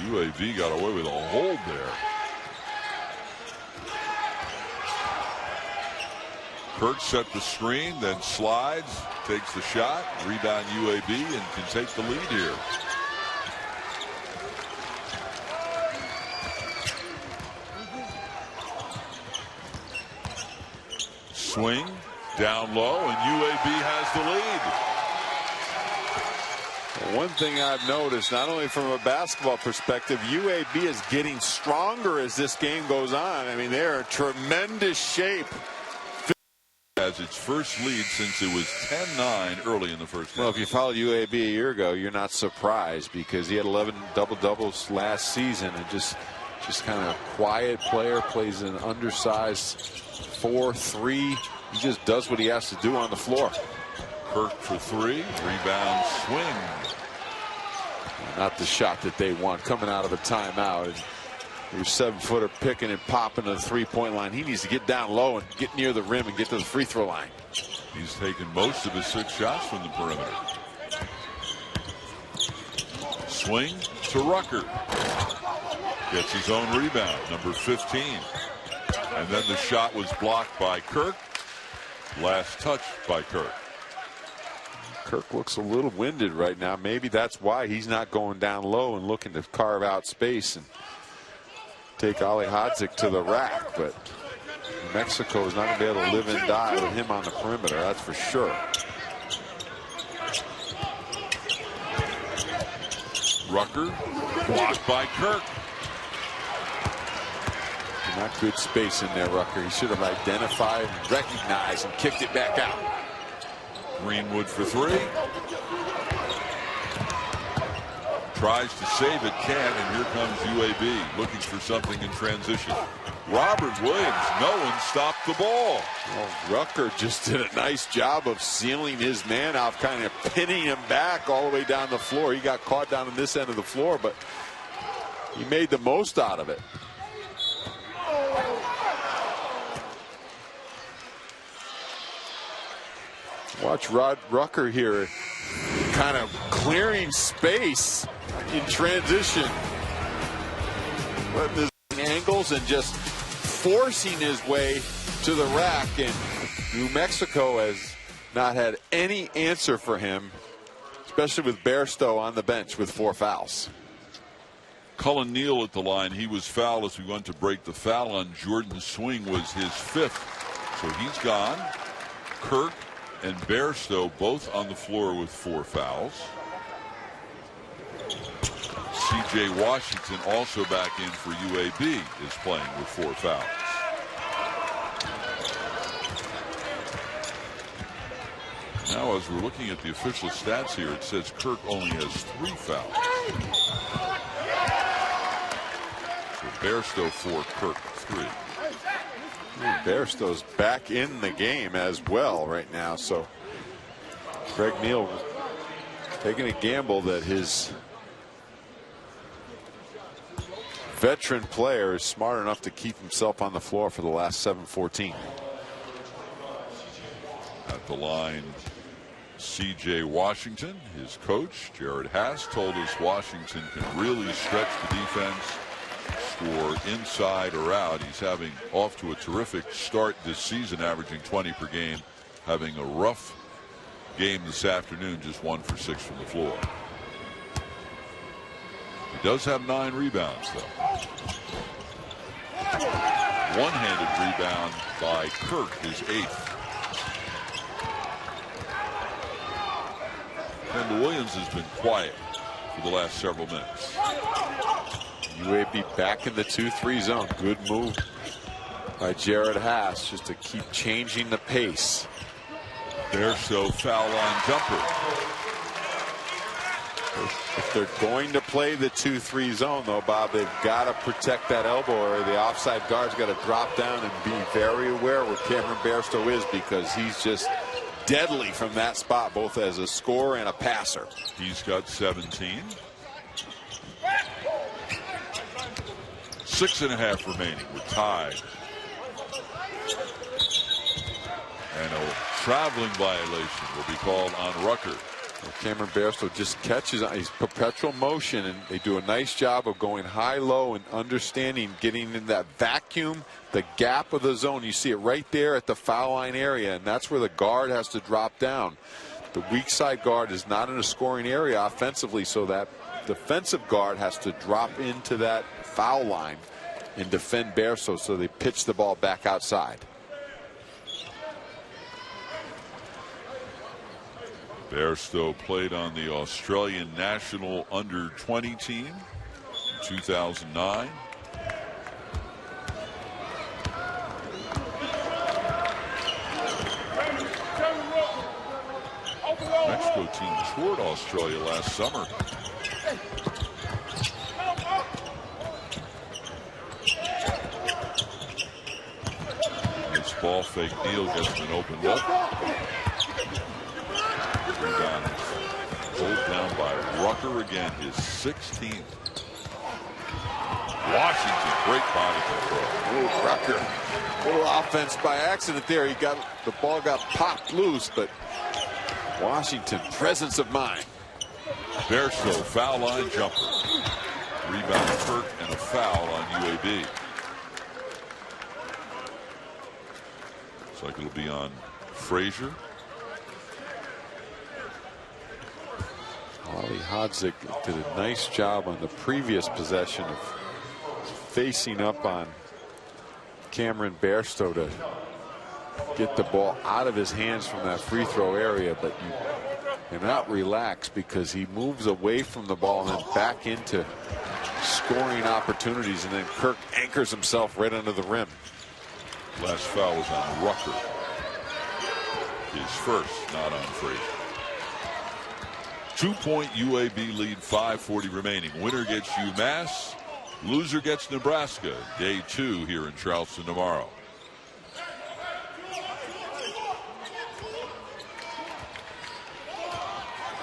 UAB got away with a hold there. Kirk set the screen, then slides, takes the shot, rebound UAB, and can take the lead here. Swing down low, and UAB has the lead. One thing I've noticed, not only from a basketball perspective, UAB is getting stronger as this game goes on. I mean, they're in tremendous shape. Has its first lead since it was 10-9 early in the first half. Well, if you followed UAB a year ago, you're not surprised because he had 11 double-doubles last season and just kind of quiet player, plays an undersized 4-3. He just does what he has to do on the floor. Kirk for 3, rebound, swing. Not the shot that they want coming out of a timeout. And your 7-footer picking and popping to the 3-point line. He needs to get down low and get near the rim and get to the free throw line. He's taken most of his 6 shots from the perimeter. Swing to Rutgers. Gets his own rebound, number 15. And then the shot was blocked by Kirk. Last touch by Kirk. Kirk looks a little winded right now. Maybe that's why he's not going down low and looking to carve out space and take Ali Hodzik to the rack, but New Mexico is not going to be able to live and die with him on the perimeter, that's for sure. Rutgers blocked by Kirk. Not good space in there, Rutgers. He should have identified, recognized, and kicked it back out. Greenwood for 3. Tries to save it, can, and here comes UAB looking for something in transition. Robert Williams, no one stopped the ball. Well, Rutgers just did a nice job of sealing his man off, kind of pinning him back all the way down the floor. He got caught down on this end of the floor, but he made the most out of it. Watch Rutgers here kind of clearing space in transition. Letting his angles and just forcing his way to the rack. And New Mexico has not had any answer for him, especially with Bairstow on the bench with 4 fouls. Cullen Neal at the line. He was fouled as we went to break. The foul on Jordan Swing was his 5th. So he's gone. Kirk and Bairstow both on the floor with 4 fouls. C.J. Washington also back in for UAB is playing with 4 fouls. Now, as we're looking at the official stats here, it says Kirk only has 3 fouls. So Bairstow 4, Kirk 3. Bairstow's back in the game as well right now. So Craig Neal taking a gamble that his veteran player is smart enough to keep himself on the floor for the last 7-14. At the line, C.J. Washington, his coach, Jared Haas, told us Washington can really stretch the defense, score inside or out. He's having off to a terrific start this season, averaging 20 per game, having a rough game this afternoon, just 1 for 6 from the floor. He does have 9 rebounds, though. One-handed rebound by Kirk, his 8th. Kendall Williams has been quiet for the last several minutes. UAB back in the 2-3 zone. Good move by Jared Haas just to keep changing the pace. Bairstow foul line jumper. If they're going to play the 2-3 zone, though, Bob, they've got to protect that elbow, or the offside guard's got to drop down and be very aware where Cameron Bairstow is, because he's just deadly from that spot, both as a scorer and a passer. He's got 17. 6.5 remaining. We're tied. And a traveling violation will be called on Rucker. Well, Cameron Bairstow just catches on. He's perpetual motion, and they do a nice job of going high-low and understanding, getting in that vacuum, the gap of the zone. You see it right there at the foul line area, and that's where the guard has to drop down. The weak side guard is not in a scoring area offensively, so that defensive guard has to drop into that foul line and defend Bairstow, so they pitch the ball back outside. Bairstow played on the Australian national under-20 team in 2009. Mexico team toured Australia last summer. This ball fake. Neal gets an open look. Rebound pulled down by Rucker again, his 16th. Washington, great body control. Oh, Rucker, a little offense by accident there. The ball got popped loose, but Washington, presence of mind. Bairstow, foul line jumper. Rebound Kirk and a foul on UAB. Looks like it'll be on Frazier. Ali Hodzik did a nice job on the previous possession of facing up on Cameron Bairstow to get the ball out of his hands from that free throw area, but you cannot relax because he moves away from the ball and then back into scoring opportunities, and then Kirk anchors himself right under the rim. Last foul was on Rucker. His first, not on Frazier. 2-point UAB lead, 5:40 remaining. Winner gets UMass. Loser gets Nebraska. Day 2 here in Charleston tomorrow.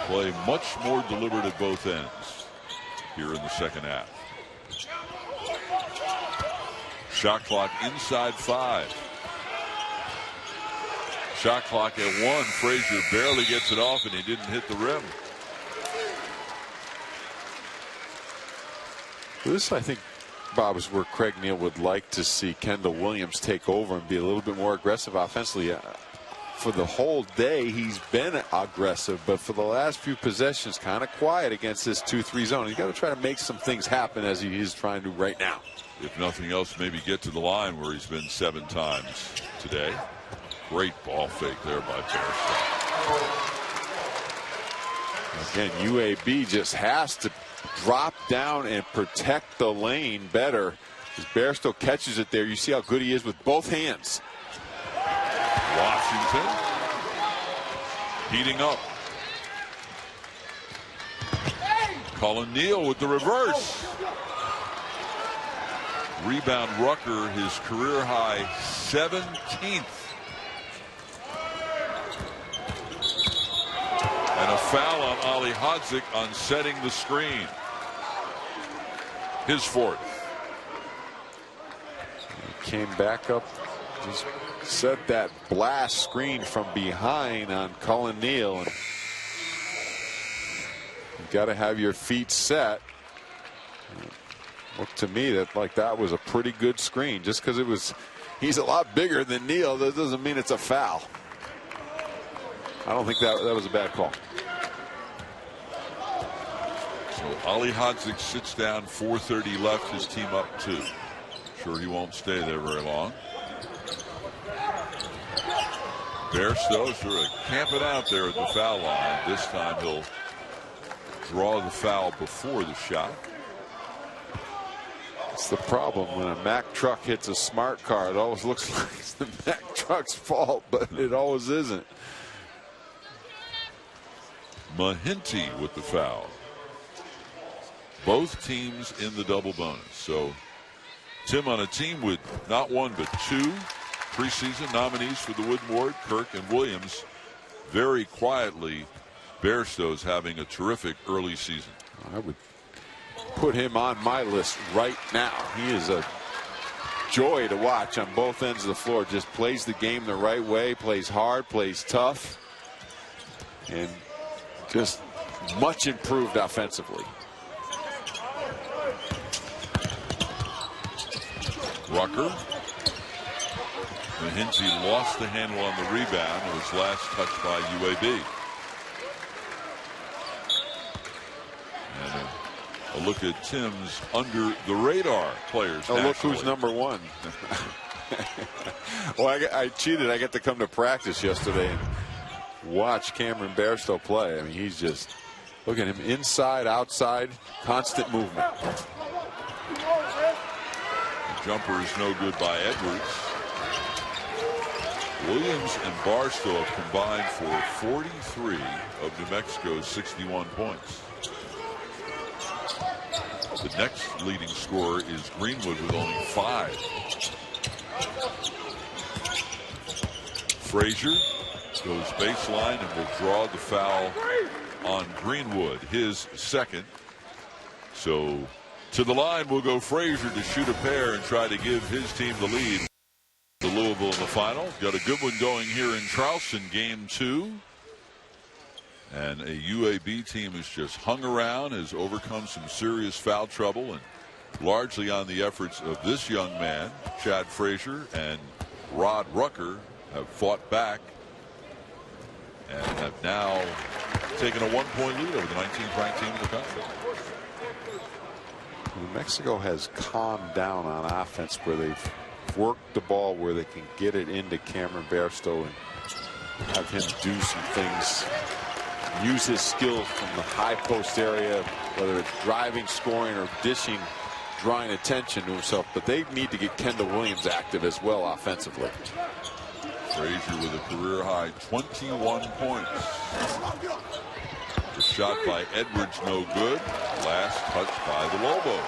Play much more deliberate at both ends here in the second half. Shot clock inside 5. Shot clock at 1. Frazier barely gets it off, and he didn't hit the rim. This, I think, Bob, is where Craig Neal would like to see Kendall Williams take over and be a little bit more aggressive offensively. For the whole day, he's been aggressive, but for the last few possessions, kind of quiet against this 2-3 zone. He's got to try to make some things happen, as he is trying to right now. If nothing else, maybe get to the line where he's been 7 times today. Great ball fake there by Bairstow. Again, UAB just has to drop down and protect the lane better. As Bairstow catches it there, you see how good he is with both hands. Washington heating up. Cullen Neal with the reverse. Rebound Rucker, his career high 17th. And a foul on Ali Hodzik on setting the screen. His fourth. He came back up, just set that blast screen from behind on Cullen Neal. And you've got to have your feet set. Looked to me that was a pretty good screen. Just because he's a lot bigger than Neal, that doesn't mean it's a foul. I don't think that was a bad call. So Ali Hodzik sits down, 4:30 left, his team up 2. Sure he won't stay there very long. Bairstow sort of camping out there at the foul line. This time he'll draw the foul before the shot. It's the problem when a Mack truck hits a smart car. It always looks like it's the Mack truck's fault, but it always isn't. Mahinty with the foul. Both teams in the double bonus. So Tim on a team with not one but 2 preseason nominees for the Wooden Award, Kirk and Williams. Very quietly, Bairstow's having a terrific early season. I would put him on my list right now. He is a joy to watch on both ends of the floor. Just plays the game the right way, plays hard, plays tough, and just much improved offensively. Rucker. Mahinty lost the handle on the rebound. It was last touched by UAB. And a look at Tim's under the radar players. Oh, look who's number 1. Well, I cheated. I got to come to practice yesterday and watch Cameron Bairstow play. I mean, he's just, look at him, inside, outside, constant movement. Jumper is no good by Edwards. Williams and Barstow have combined for 43 of New Mexico's 61 points. The next leading scorer is Greenwood with only 5. Frazier goes baseline and will draw the foul on Greenwood, his second. So to the line will go Frazier to shoot a pair and try to give his team the lead to Louisville in the final. Got a good one going here in Charleston, game 2. And a UAB team has just hung around, has overcome some serious foul trouble, and largely on the efforts of this young man, Chad Frazier, and Rod Rucker have fought back and have now taken a 1-point lead over the 19th ranked team in the country. New Mexico has calmed down on offense where they've worked the ball where they can get it into Cameron Bairstow and have him do some things, use his skills from the high post area, whether it's driving, scoring, or dishing, drawing attention to himself. But they need to get Kendall Williams active as well offensively. Frazier with a career high 21 points. The shot by Edwards no good. Last touch by the Lobos.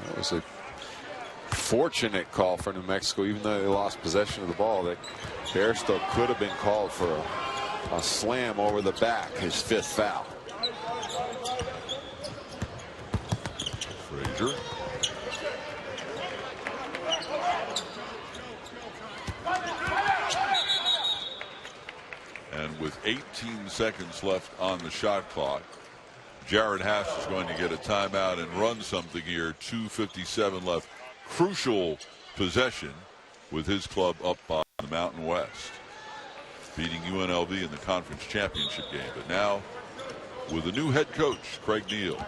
That was a fortunate call for New Mexico, even though they lost possession of the ball. That Bairstow could have been called for a slam over the back, his 5th foul. Frazier. And with 18 seconds left on the shot clock, Jared Haas is going to get a timeout and run something here. 2:57 left. Crucial possession with his club up by the Mountain West, beating UNLV in the conference championship game. But now with a new head coach, Craig Neal.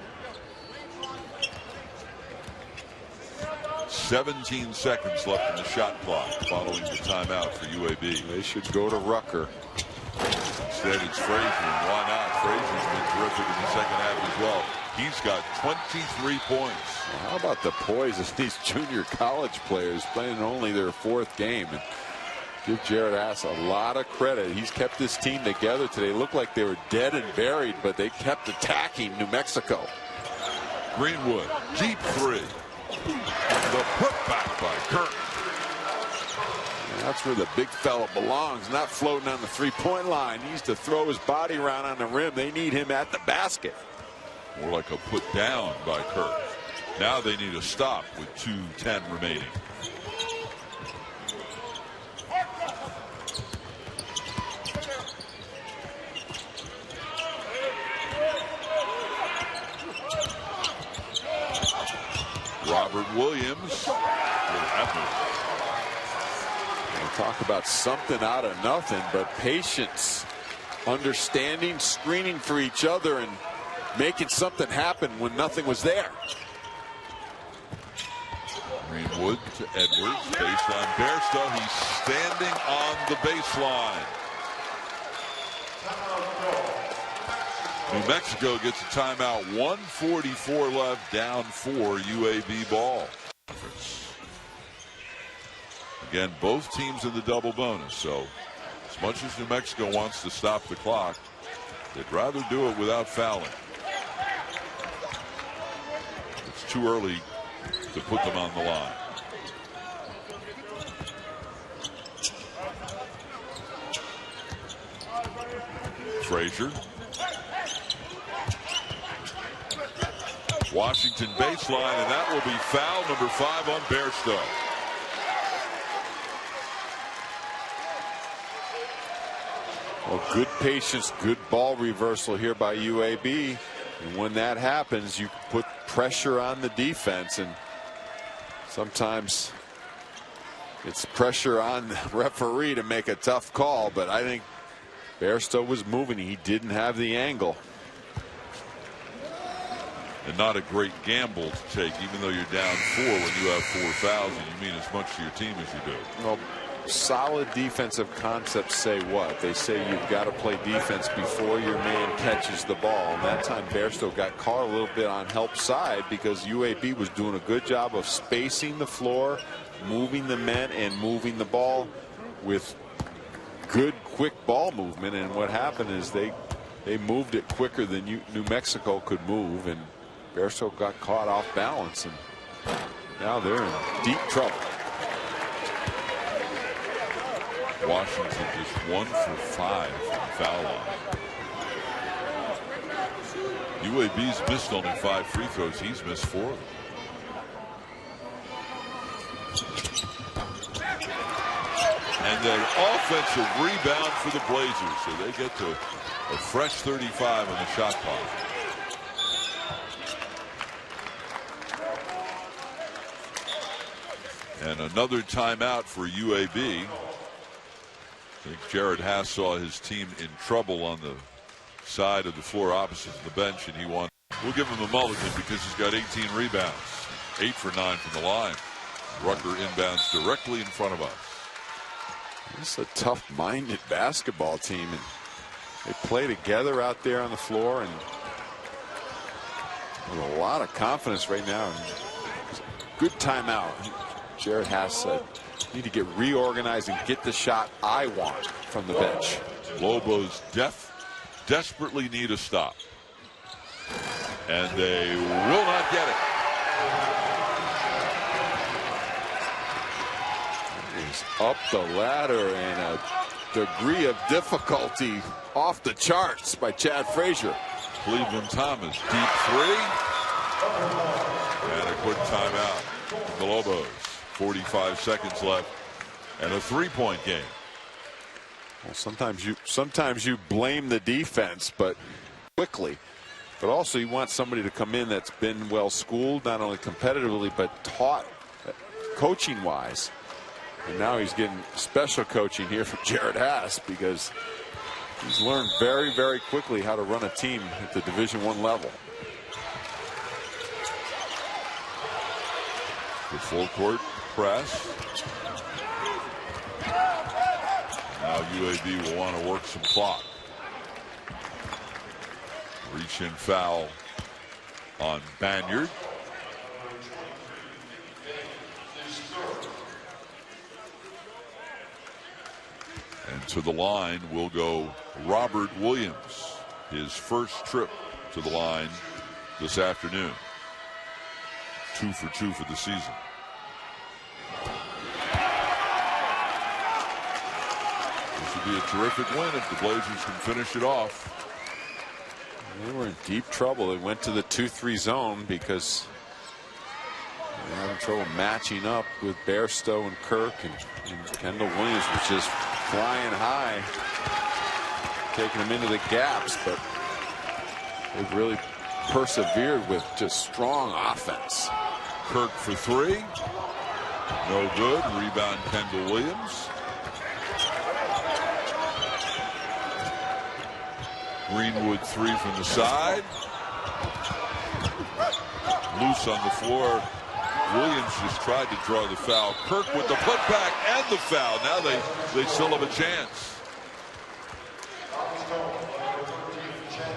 17 seconds left in the shot clock following the timeout for UAB. They should go to Rucker. Instead, it's Frazier. And why not? Frazier's been terrific in the second half as well. He's got 23 points. Well, how about the poise of these junior college players playing only their 4th game? And give Jared Haas a lot of credit. He's kept this team together today. It looked like they were dead and buried, but they kept attacking New Mexico. Greenwood, deep 3. The putback by Kirk. That's where the big fella belongs, not floating on the 3-point line. He needs to throw his body around on the rim. They need him at the basket. More like a put down by Kirk. Now they need a stop with 2:10 remaining. Robert Williams will have it. Talk about something out of nothing, but patience, understanding, screening for each other, and making something happen when nothing was there. Greenwood to Edwards, based on Bairstow. He's standing on the baseline. New Mexico gets a timeout. 1:44 left, down 4, UAB ball. Again, both teams in the double bonus. So as much as New Mexico wants to stop the clock, they'd rather do it without fouling. It's too early to put them on the line. Frazier. Washington baseline, and that will be foul number 5 on Bairstow. Well, good patience, good ball reversal here by UAB. And when that happens, you put pressure on the defense, and sometimes it's pressure on the referee to make a tough call. But I think Bairstow was moving. He didn't have the angle. And not a great gamble to take, even though you're down 4 when you have 4 fouls and you mean as much to your team as you do. Well, solid defensive concepts say what? They say you've got to play defense before your man catches the ball. And that time Bairstow got caught a little bit on help side because UAB was doing a good job of spacing the floor, moving the men, and moving the ball with good, quick ball movement. And what happened is they moved it quicker than New Mexico could move, and Bairstow got caught off balance, and now they're in deep trouble. Washington just 1 for 5 from the foul line. UAB's missed only 5 free throws. He's missed 4 of them. And an offensive rebound for the Blazers, so they get to a fresh 35 on the shot clock. And another timeout for UAB. I think Jared Haas saw his team in trouble on the side of the floor opposite the bench, and he wanted. We'll give him a mulligan because he's got 18 rebounds, 8 for 9 from the line. Rucker inbounds directly in front of us. This is a tough-minded basketball team, and they play together out there on the floor, and with a lot of confidence right now. Good timeout. Jared Haas said, need to get reorganized and get the shot I want from the bench. Lobos desperately need a stop, and they will not get it. He's up the ladder in a degree of difficulty off the charts by Chad Frazier. Cleveland Thomas, deep 3, and a quick timeout from the Lobos. 45 seconds left, and a 3-point game. Well, sometimes you blame the defense, but quickly. But also you want somebody to come in that's been well schooled, not only competitively but taught coaching wise. And now he's getting special coaching here from Jared Haas because he's learned very, very quickly how to run a team at the Division I level. The full court press. Now UAB will want to work some clock. Reach in foul on Banyard. And to the line will go Robert Williams. His first trip to the line this afternoon. 2 for 2 for the season. This would be a terrific win if the Blazers can finish it off. They were in deep trouble. They went to the 2-3 zone because they were having trouble matching up with Bairstow and Kirk, and Kendall Williams was just flying high, taking them into the gaps, but they've really persevered with just strong offense. Kirk for 3. No good. Rebound Kendall Williams. Greenwood 3 from the side. Loose on the floor. Williams just tried to draw the foul. Kirk with the putback and the foul. Now they still have a chance.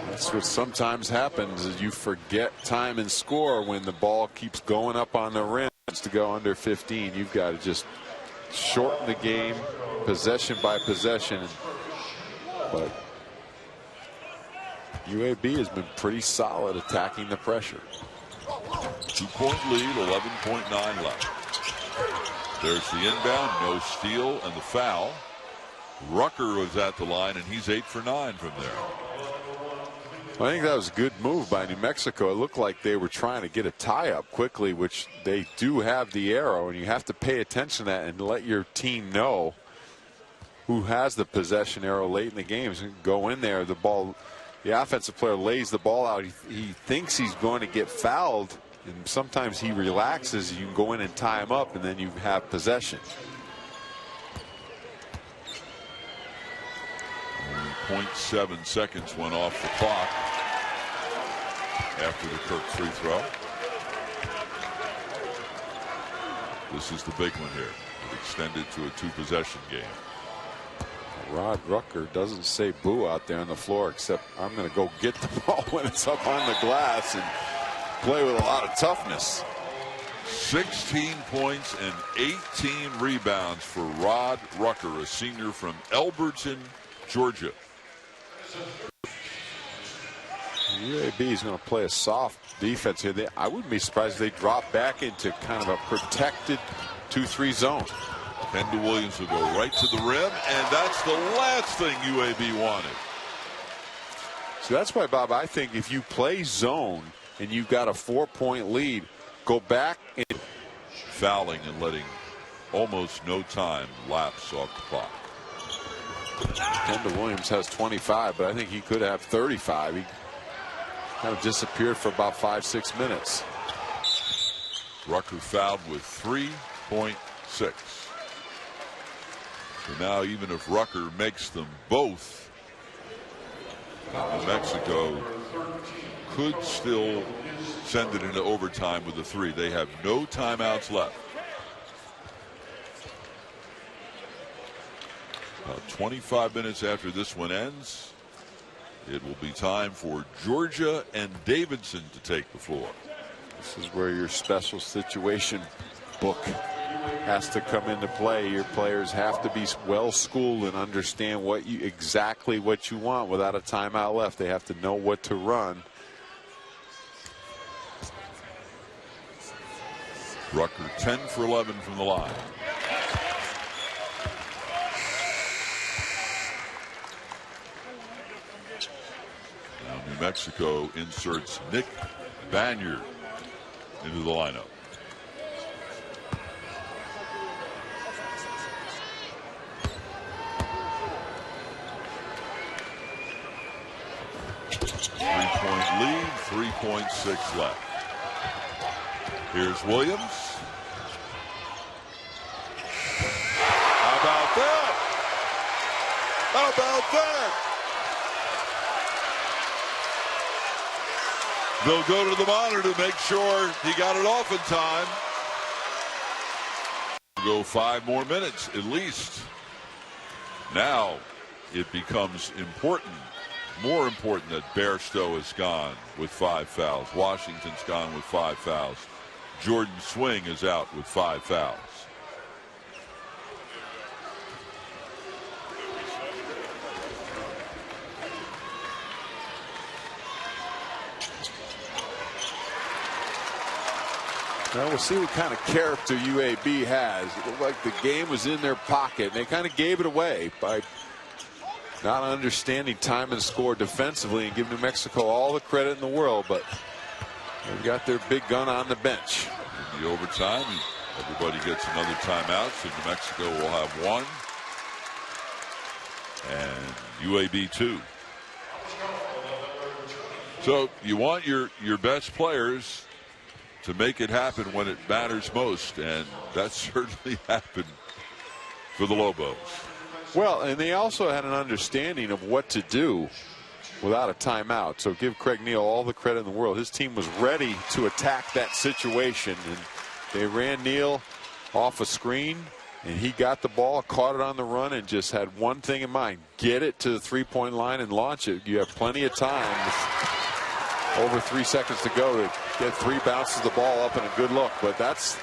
That's what sometimes happens, is you forget time and score when the ball keeps going up on the rim to go under 15. You've got to just shorten the game possession by possession. But UAB has been pretty solid attacking the pressure. 2-point lead, 11.9 left. There's the inbound, no steal, and the foul. Rucker was at the line, and he's 8 for 9 from there. I think that was a good move by New Mexico. It looked like they were trying to get a tie-up quickly, which they do have the arrow, and you have to pay attention to that and let your team know who has the possession arrow late in the games and go in there. The offensive player lays the ball out. He thinks he's going to get fouled, and sometimes he relaxes. You can go in and tie him up, and then you have possession. 0.7 seconds went off the clock after the Kirk free throw. This is the big one here. It extended to a 2-possession game. Rod Rucker doesn't say boo out there on the floor, except I'm going to go get the ball when it's up on the glass and play with a lot of toughness. 16 points and 18 rebounds for Rod Rucker, a senior from Elberton, Georgia. UAB is going to play a soft defense here. I wouldn't be surprised if they drop back into kind of a protected 2-3 zone. Kendall Williams will go right to the rim, and that's the last thing UAB wanted. So that's why, Bob, I think if you play zone and you've got a 4-point lead, go back and fouling and letting almost no time lapse off the clock. Kendall Williams has 25, but I think he could have 35. He kind of disappeared for about 5-6 minutes. Rucker fouled with 3.6. So now even if Rucker makes them both, New Mexico could still send it into overtime with a 3. They have no timeouts left. About 25 minutes after this one ends, it will be time for Georgia and Davidson to take the floor. This is where your special situation book has to come into play. Your players have to be well schooled and understand exactly what you want without a timeout left. They have to know what to run. Rucker 10 for 11 from the line. Now New Mexico inserts Nick Banyard into the lineup. Three-point lead, 3.6 left. Here's Williams. How about that? How about that? They'll go to the monitor to make sure he got it off in time. Go 5 more minutes at least. Now it becomes important, more important, that Bairstow is gone with 5 fouls. Washington's gone with 5 fouls. Jordan Swing is out with 5 fouls. Well, we'll see what kind of character UAB has. It looked like the game was in their pocket. They kind of gave it away by not understanding time and score defensively and give New Mexico all the credit in the world. But they've got their big gun on the bench. In the overtime, everybody gets another timeout, so New Mexico will have 1 and UAB 2. So you want your best players to make it happen when it matters most, and that certainly happened for the Lobos. Well, and they also had an understanding of what to do without a timeout. So give Craig Neal all the credit in the world. His team was ready to attack that situation, and they ran Neal off a screen, and he got the ball, caught it on the run, and just had one thing in mind: get it to the three-point line and launch it. You have plenty of time. Over 3 seconds to go to get 3 bounces the ball up and a good look. But that's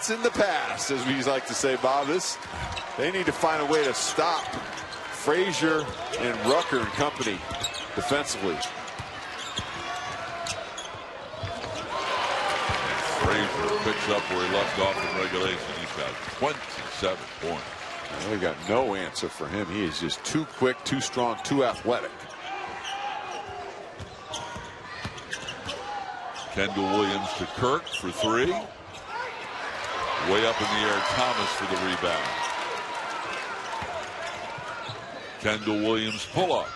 in the past, as we like to say, Bob. They need to find a way to stop Frazier and Rucker and company defensively. Frazier picks up where he left off in regulation. He's got 27 points. And they've got no answer for him. He is just too quick, too strong, too athletic. Kendall Williams to Kirk for 3. Way up in the air, Thomas for the rebound. Kendall Williams pull up.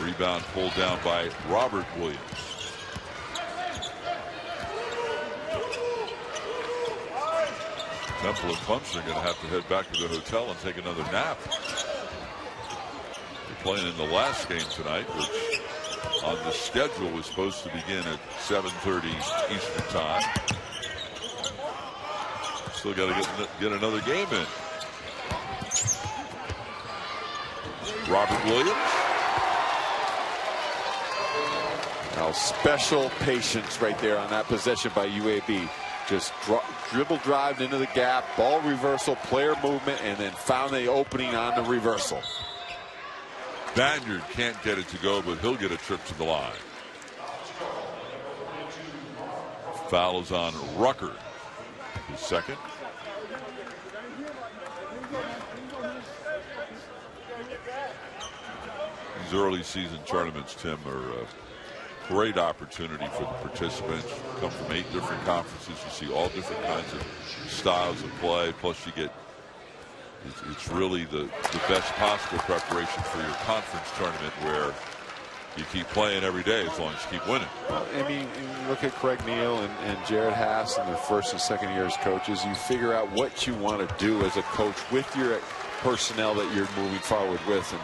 Rebound pulled down by Robert Williams. Temple and Clemson are going to have to head back to the hotel and take another nap. They're playing in the last game tonight, which on the schedule was supposed to begin at 7:30 Eastern time. Still got to get another game in. Robert Williams. Now special patience right there on that possession by UAB. Just dribble drive into the gap, ball reversal, player movement, and then found the opening on the reversal. Banyard can't get it to go, but he'll get a trip to the line. Foul is on Rucker, his second. These early season tournaments, Tim, are a great opportunity for the participants. Come from 8 different conferences. You see all different kinds of styles of play. Plus you get, it's really the best possible preparation for your conference tournament, where you keep playing every day as long as you keep winning. Well, I mean, look at Craig Neal and Jared Haas and their first and second year as coaches. You figure out what you want to do as a coach with your personnel that you're moving forward with. And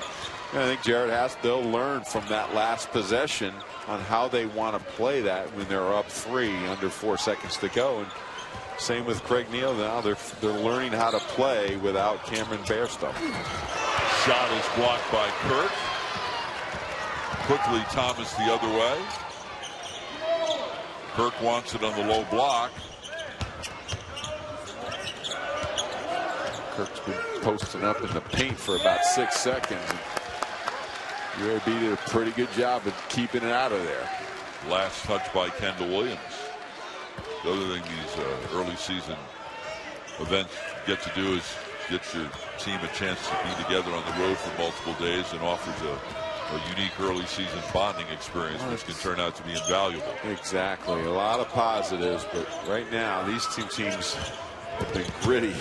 I think Jared Haas, they'll learn from that last possession on how they want to play that when they're up 3 under 4 seconds to go. And same with Craig Neal. Now they're learning how to play without Cameron Bairstow. Shot is blocked by Kirk. Quickly Thomas the other way. Kirk wants it on the low block. Kirk's been posting up in the paint for about 6 seconds. UAB did a pretty good job of keeping it out of there. Last touch by Kendall Williams. The other thing these early season events get to do is get your team a chance to be together on the road for multiple days, and offers a unique early season bonding experience, which can turn out to be invaluable. Exactly. A lot of positives, but right now these two teams have been gritty.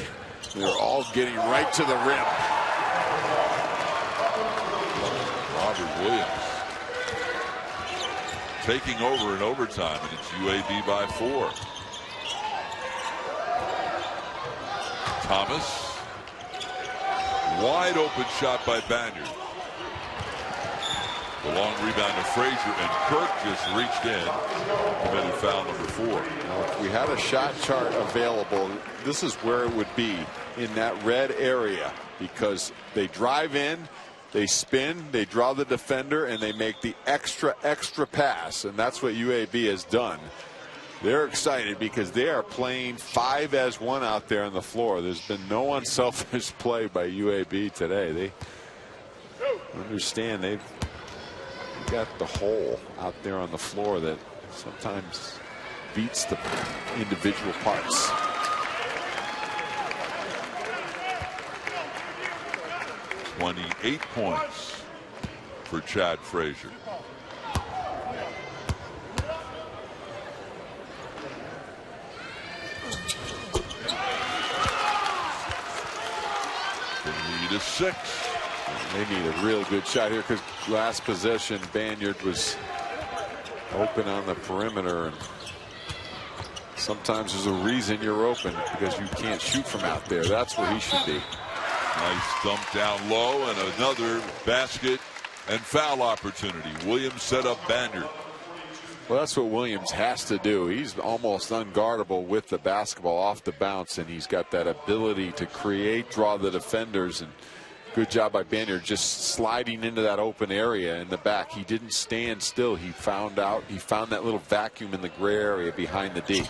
They're all getting right to the rim. Robert Williams taking over in overtime, and it's UAB by 4. Thomas, wide open shot by Banyard. The long rebound to Frazier, and Kirk just reached in, committed foul number 4. Now, if we had a shot chart available, this is where it would be, in that red area, because they drive in, they spin, they draw the defender, and they make the extra pass, and that's what UAB has done. They're excited because they are playing 5-as-1 out there on the floor. There's been no unselfish play by UAB today. They understand they've got the hole out there on the floor that sometimes beats the individual parts. $28 points for Chad Frazier. The lead is 6. They need a real good shot here, because last possession Banyard was open on the perimeter, and sometimes there's a reason you're open, because you can't shoot from out there. That's where he should be. Nice dump down low, and another basket and foul opportunity. Williams set up Banyard. Well, that's what Williams has to do. He's almost unguardable with the basketball off the bounce, and he's got that ability to create, draw the defenders, and good job by Banyard just sliding into that open area in the back. He didn't stand still. He found that little vacuum in the gray area behind the D.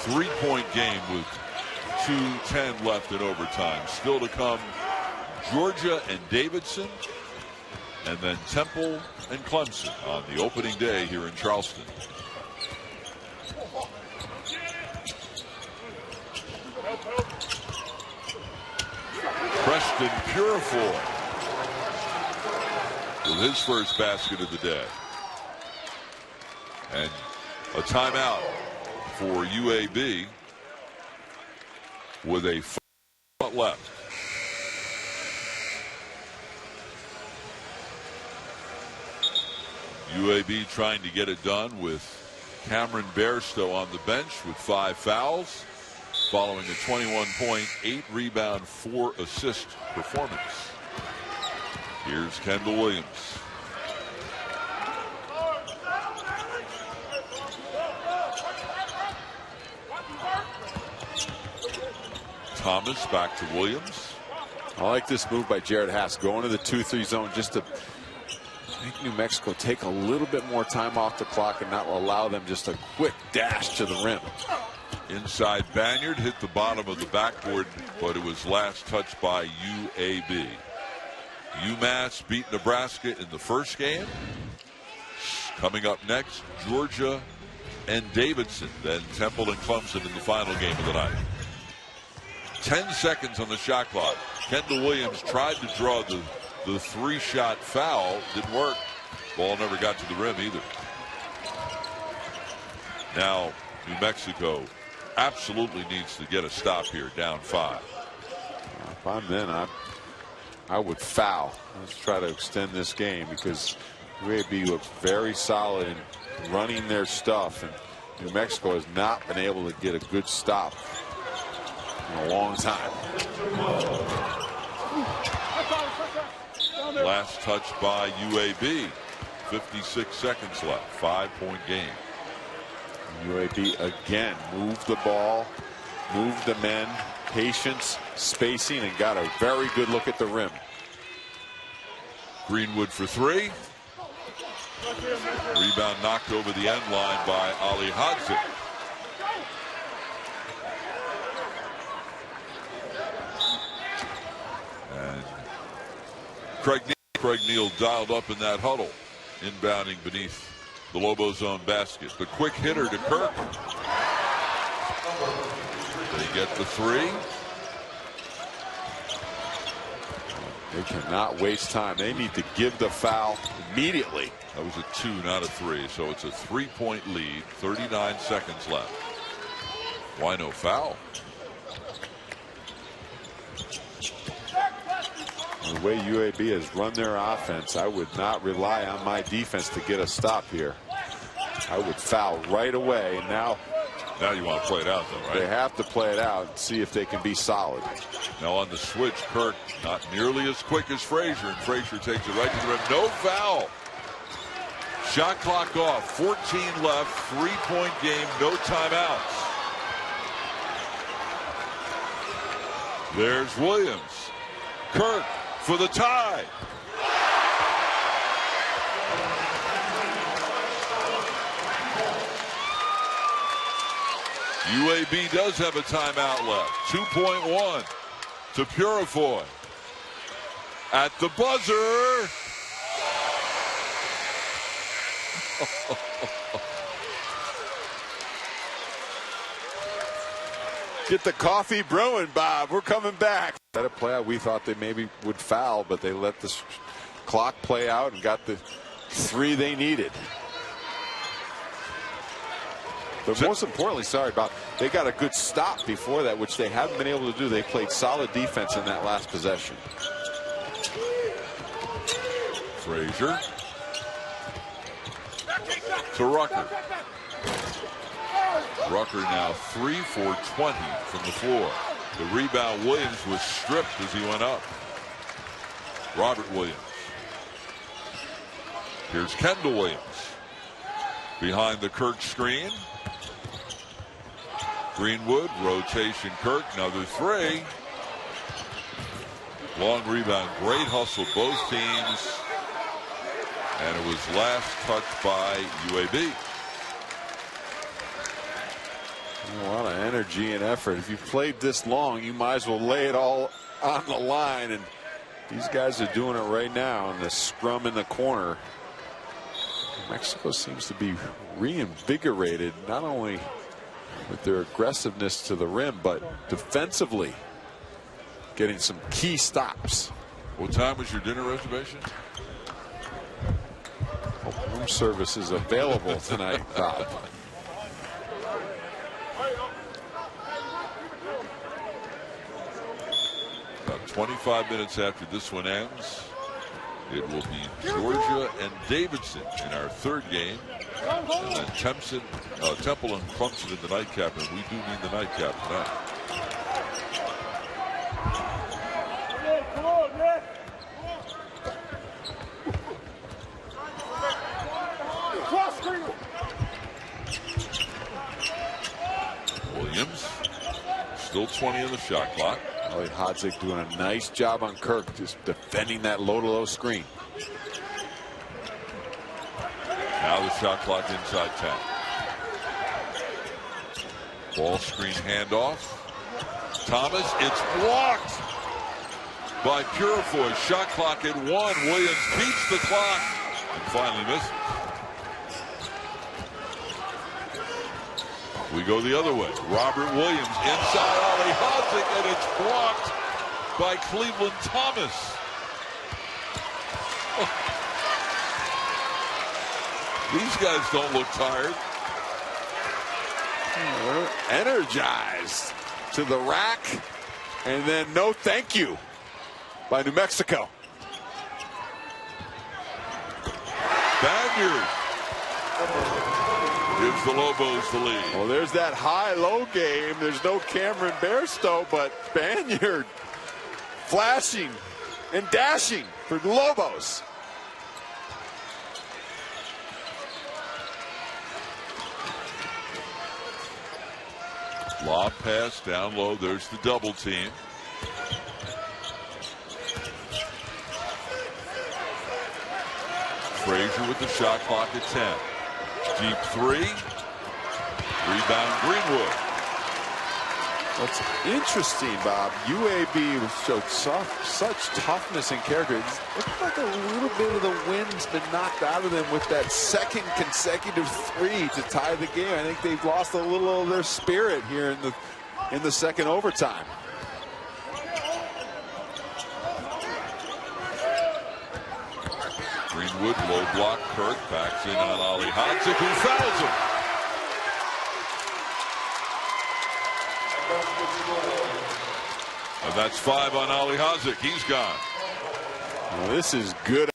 3-point game with 2:10 left in overtime. Still to come, Georgia and Davidson, and then Temple and Clemson on the opening day here in Charleston. Preston Purifoy with his first basket of the day. And a timeout for UAB with a 4 left. UAB trying to get it done with Cameron Bairstow on the bench with 5 fouls, following a 21-point, 8-rebound, 4-assist performance. Here's Kendall Williams. Thomas back to Williams. I like this move by Jared Haas, going to the 2-3 zone just to make New Mexico take a little bit more time off the clock and not allow them just a quick dash to the rim. Inside Banyard hit the bottom of the backboard, but it was last touched by UAB. UMass beat Nebraska in the first game. Coming up next, Georgia and Davidson, then Temple and Clemson in the final game of the night. 10 seconds on the shot clock. Kendall Williams tried to draw the 3-shot foul. Didn't work. Ball never got to the rim either. Now New Mexico absolutely needs to get a stop here, down 5. If I'm then, I would foul. Let's try to extend this game, because UAB looks very solid in running their stuff, and New Mexico has not been able to get a good stop in a long time. Last touch by UAB. 56 seconds left. 5-point game. UAB again moved the ball, moved the men, patience, spacing, and got a very good look at the rim. Greenwood for 3. Rebound knocked over the end line by Ali Hodzik. And Craig Neal dialed up in that huddle, inbounding beneath the Lobo zone basket. The quick hitter to Kirk. They get the 3. They cannot waste time. They need to give the foul immediately. That was a 2, not a 3. So it's a 3-point lead. 39 seconds left. Why no foul? The way UAB has run their offense, I would not rely on my defense to get a stop here. I would foul right away. And now Now you want to play it out, though, right? They have to play it out and see if they can be solid. Now on the switch, Kirk not nearly as quick as Frazier, and Frazier takes it right to the rim. No foul. Shot clock off. 14 left. 3-point game. No timeouts. There's Williams. Kirk for the tie. UAB does have a timeout left. 2.1 to Purifoy. At the buzzer. Get the coffee brewing, Bob. We're coming back. Let it play out. We thought they maybe would foul, but they let the clock play out and got the 3 they needed. But most importantly, sorry, Bob, they got a good stop before that, which they haven't been able to do. They played solid defense in that last possession. Frazier to Rucker. Rucker now 3 for 20 from the floor. The rebound, Williams was stripped as he went up. Robert Williams. Here's Kendall Williams behind the Kirk screen. Greenwood, rotation Kirk, another 3. Long rebound, great hustle, both teams. And it was last touched by UAB. A lot of energy and effort. If you've played this long, you might as well lay it all on the line. And these guys are doing it right now in the scrum in the corner. Mexico seems to be reinvigorated, not only with their aggressiveness to the rim, but defensively getting some key stops. What time was your dinner reservation? Room service is available tonight, Bob. About 25 minutes after this one ends, it will be Georgia and Davidson in our 3rd game. And then Temple and Clemson in the nightcap, and we do need the nightcap tonight. Williams, still 20 on the shot clock. Hodzik doing a nice job on Kirk, just defending that low-to-low screen. Now the shot clock inside 10. Ball screen handoff. Thomas, it's blocked by Purifoy. Shot clock at 1. Williams beats the clock and finally misses. We go the other way. Robert Williams inside Ollie Hodzik, and it's blocked by Cleveland Thomas. These guys don't look tired. Energized to the rack, and then no thank you by New Mexico. Banyard gives the Lobos the lead. Well, there's that high-low game. There's no Cameron Bairstow, but Banyard flashing and dashing for the Lobos. Lob pass down low. There's the double team. Frazier with the shot clock at 10. Deep 3. Rebound Greenwood. What's interesting, Bob, UAB showed such toughness and character. It looked like a little bit of the wind's been knocked out of them with that second consecutive 3 to tie the game. I think they've lost a little of their spirit here in the second overtime. Greenwood, low block. Kirk backs in on Ollie Hodzik, who fouls him. And that's 5 on Ollie Hodzik. He's gone. Well, this is good.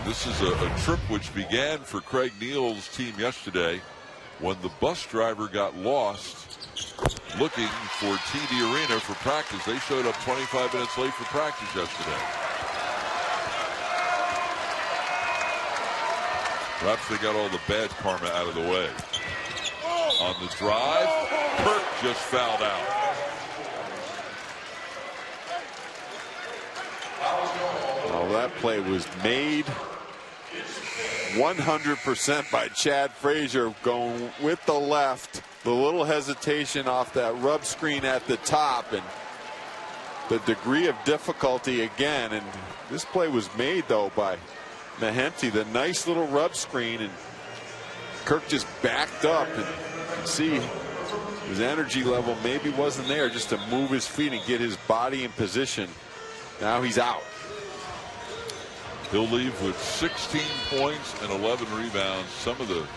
This is a trip which began for Craig Neal's team yesterday when the bus driver got lost looking for TD Arena for practice. They showed up 25 minutes late for practice yesterday. Perhaps they got all the bad karma out of the way. On the drive, Kirk just fouled out. Well, that play was made 100% by Chad Frazier, going with the left. The little hesitation off that rub screen at the top, and the degree of difficulty again. And this play was made, though, by Mahenti. The nice little rub screen, and Kirk just backed up, and you can see his energy level maybe wasn't there just to move his feet and get his body in position. Now he's out. He'll leave with 16 points and 11 rebounds. Some of the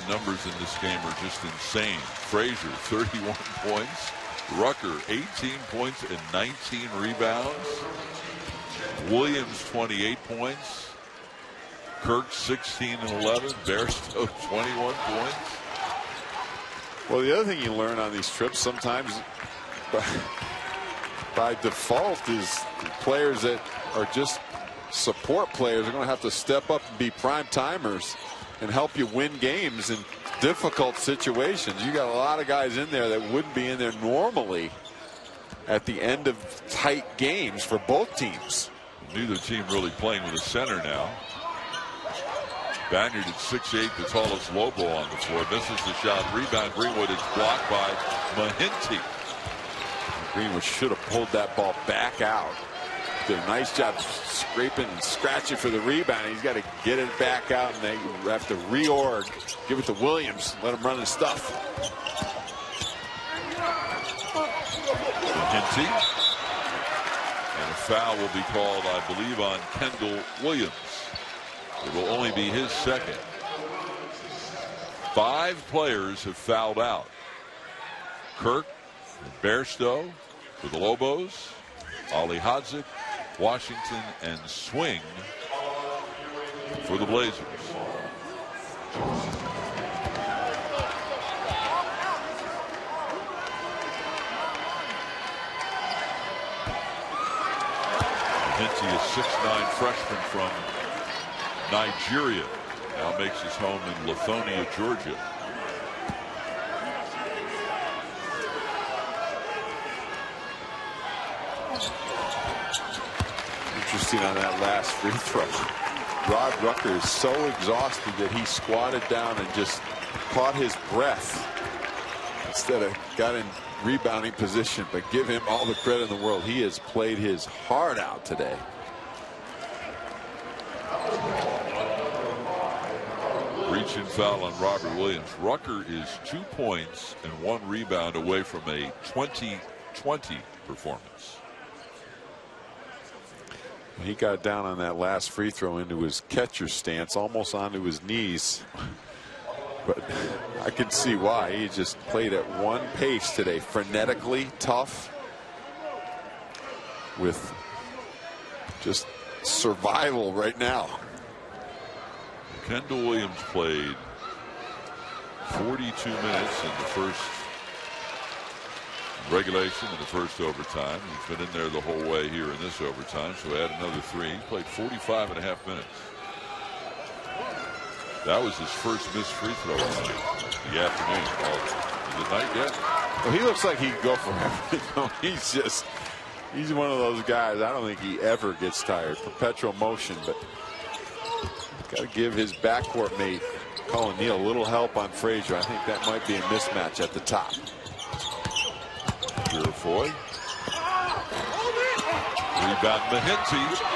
numbers in this game are just insane. Frazier 31 points, Rucker 18 points and 19 rebounds, Williams 28 points, Kirk 16 and 11, Bairstow 21 points. Well, the other thing you learn on these trips sometimes by default is players that are just support players are going to have to step up and be prime timers and help you win games in difficult situations. You got a lot of guys in there that wouldn't be in there normally at the end of tight games for both teams. Neither team really playing with a center now. Banyard at 6'8", the tallest Lobo on the floor. Misses the shot. Rebound. Greenwood is blocked by Mahenti. Greenwood should have pulled that ball back out. Did a nice job scraping and scratching for the rebound. He's got to get it back out, and they have to reorg. Give it to Williams. Let him run his stuff. Mahenti. And a foul will be called, I believe, on Kendall Williams. It will only be his second. 5 players have fouled out. Kirk, Bairstow for the Lobos, Ali Hadzik, Washington, and Swing for the Blazers. Mahenti, a 6'9" freshman from Nigeria, now makes his home in Lithonia, Georgia. Interesting on that last free throw. Rod Rucker is so exhausted that he squatted down and just caught his breath instead of got in rebounding position. But give him all the credit in the world. He has played his heart out today. Reaching foul on Robert Williams. Rucker is 2 points and 1 rebound away from a 20-20 performance. He got down on that last free throw into his catcher stance, almost onto his knees. But I can see why. He just played at one pace today, frenetically tough, with just survival right now. Kendall Williams played 42 minutes in the first regulation and the first overtime. He's been in there the whole way here in this overtime, so add another 3. He played 45.5 minutes. That was his first missed free throw of the afternoon. Is it night yet? Well, he looks like he can go forever. He's one of those guys. I don't think he ever gets tired. Perpetual motion, but got to give his backcourt mate Colin Neal a little help on Frazier. I think that might be a mismatch at the top. Purifoy. Rebound Mahenti.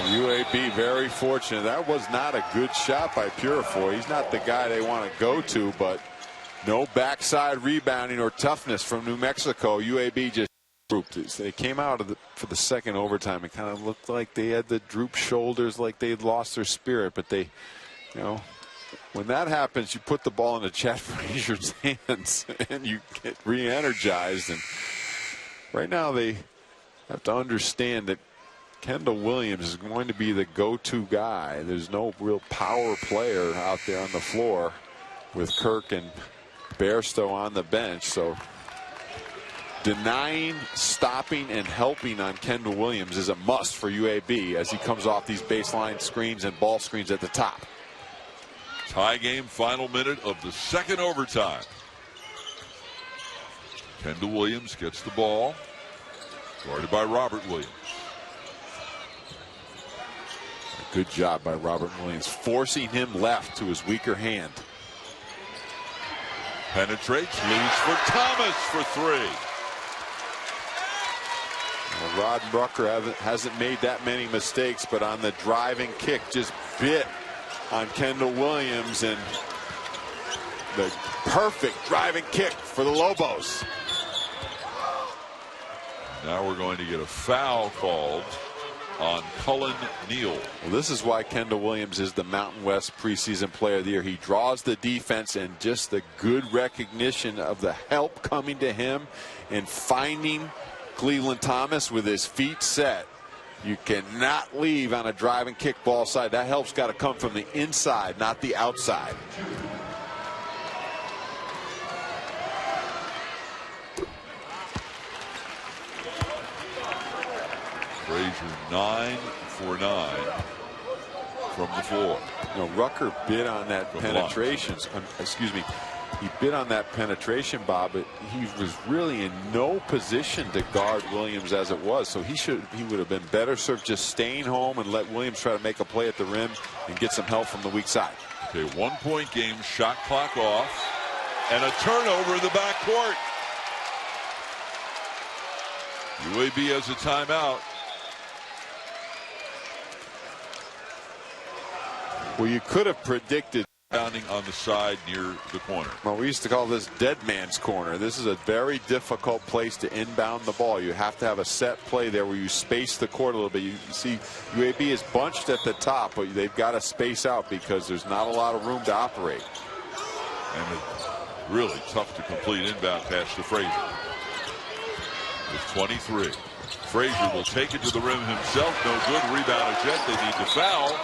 UAB very fortunate. That was not a good shot by Purifoy. He's not the guy they want to go to, but no backside rebounding or toughness from New Mexico. UAB just grouped. They came out for the second overtime. It kind of looked like they had the drooped shoulders, like they'd lost their spirit. But they, when that happens, you put the ball into Chad Frazier's hands and you get re-energized. And right now they have to understand that Kendall Williams is going to be the go-to guy. There's no real power player out there on the floor with Kirk and Bairstow on the bench. So denying, stopping, and helping on Kendall Williams is a must for UAB as he comes off these baseline screens and ball screens at the top. Tie game, final minute of the second overtime. Kendall Williams gets the ball, guarded by Robert Williams. Good job by Robert Williams, forcing him left to his weaker hand. Penetrates, leaves for Thomas for three. Well, Rod Rucker hasn't made that many mistakes, but on the driving kick just bit on Kendall Williams, and the perfect driving kick for the Lobos. Now we're going to get a foul called on Cullen Neal. Well, this is why Kendall Williams is the Mountain West preseason player of the year. He draws the defense, and just the good recognition of the help coming to him and finding Cleveland Thomas with his feet set. You cannot leave on a driving kick ball side. That help's got to come from the inside, not the outside. Frazier 9 for 9 from the floor. You know, Rucker bid on that penetration. Excuse me. He bid on that penetration, Bob, but he was really in no position to guard Williams as it was. So he would have been better served just staying home and let Williams try to make a play at the rim and get some help from the weak side. Okay, 1 point game, shot clock off, and a turnover in the backcourt. UAB has a timeout. Well, you could have predicted Pounding on the side near the corner. Well, we used to call this dead man's corner. This is a very difficult place to inbound the ball. You have to have a set play there where you space the court a little bit. You see UAB is bunched at the top, but they've got to space out because there's not a lot of room to operate. And it's really tough to complete inbound pass to Frazier. With 23. Frazier will take it to the rim himself. No good. Rebound a Jet. They need to foul.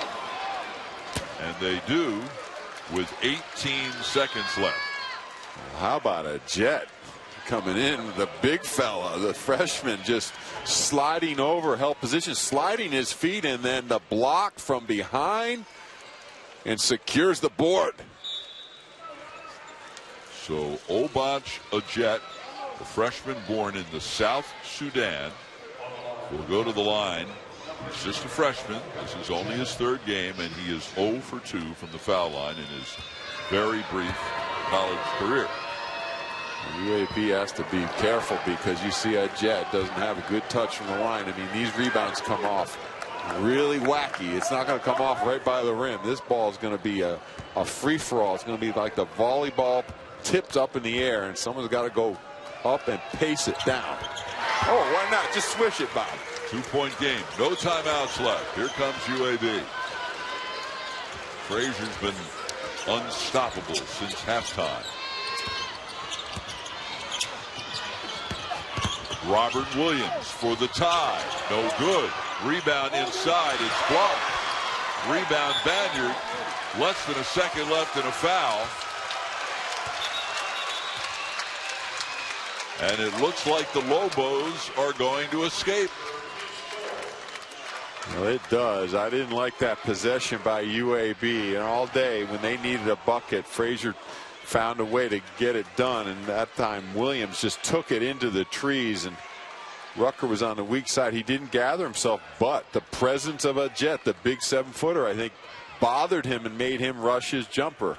And they do, with 18 seconds left. How about a Jet coming in, the big fella, the freshman, just sliding over, held position, sliding his feet, and then the block from behind and secures the board. So Obach Ajet, the freshman born in the South Sudan, will go to the line. He's just a freshman. This is only his third game, and he is 0 for 2 from the foul line in his very brief college career. UAB has to be careful because you see a Jet doesn't have a good touch from the line. I mean, these rebounds come off really wacky. It's not going to come off right by the rim. This ball is going to be a free-for-all. It's going to be like the volleyball tipped up in the air, and someone's got to go up and pace it down. Oh, why not? Just swish it, Bob. 2-point game. No timeouts left. Here comes UAB. Frazier's been unstoppable since halftime. Robert Williams for the tie. No good. Rebound inside. It's blocked. Rebound Banyard. Less than a second left and a foul. And it looks like the Lobos are going to escape. Well, it does. I didn't like that possession by UAB. And all day when they needed a bucket, Frazier found a way to get it done. And that time Williams just took it into the trees. And Rucker was on the weak side. He didn't gather himself. But the presence of a Jet, the big 7-footer, I think bothered him and made him rush his jumper.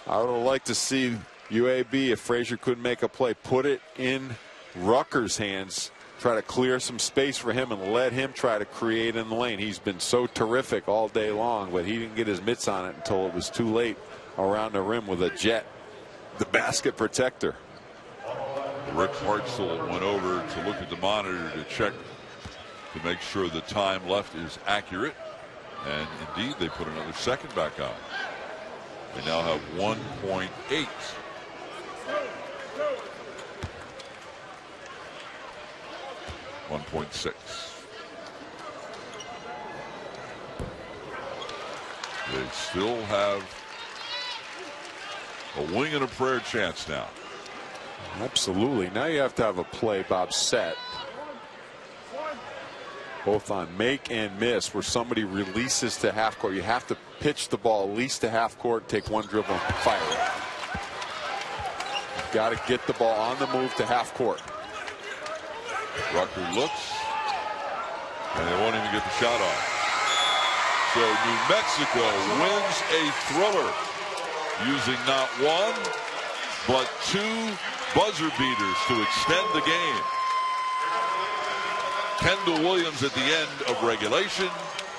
I would have liked to see UAB, if Frazier couldn't make a play, put it in Rucker's hands. Try to clear some space for him and let him try to create in the lane. He's been so terrific all day long, but he didn't get his mitts on it until it was too late around the rim with a Jet, the basket protector. Rick Hartzell went over to look at the monitor to check to make sure the time left is accurate. And indeed, they put another second back on. They now have 1.8. .6. They still have a wing and a prayer chance now. Absolutely. Now you have to have a play, Bob, set. Both on make and miss, where somebody releases to half court. You have to pitch the ball at least to half court, take one dribble and fire it. You've got to get the ball on the move to half court. Rucker looks, and they won't even get the shot off. So New Mexico wins a thriller using not one, but two buzzer beaters to extend the game. Kendall Williams at the end of regulation,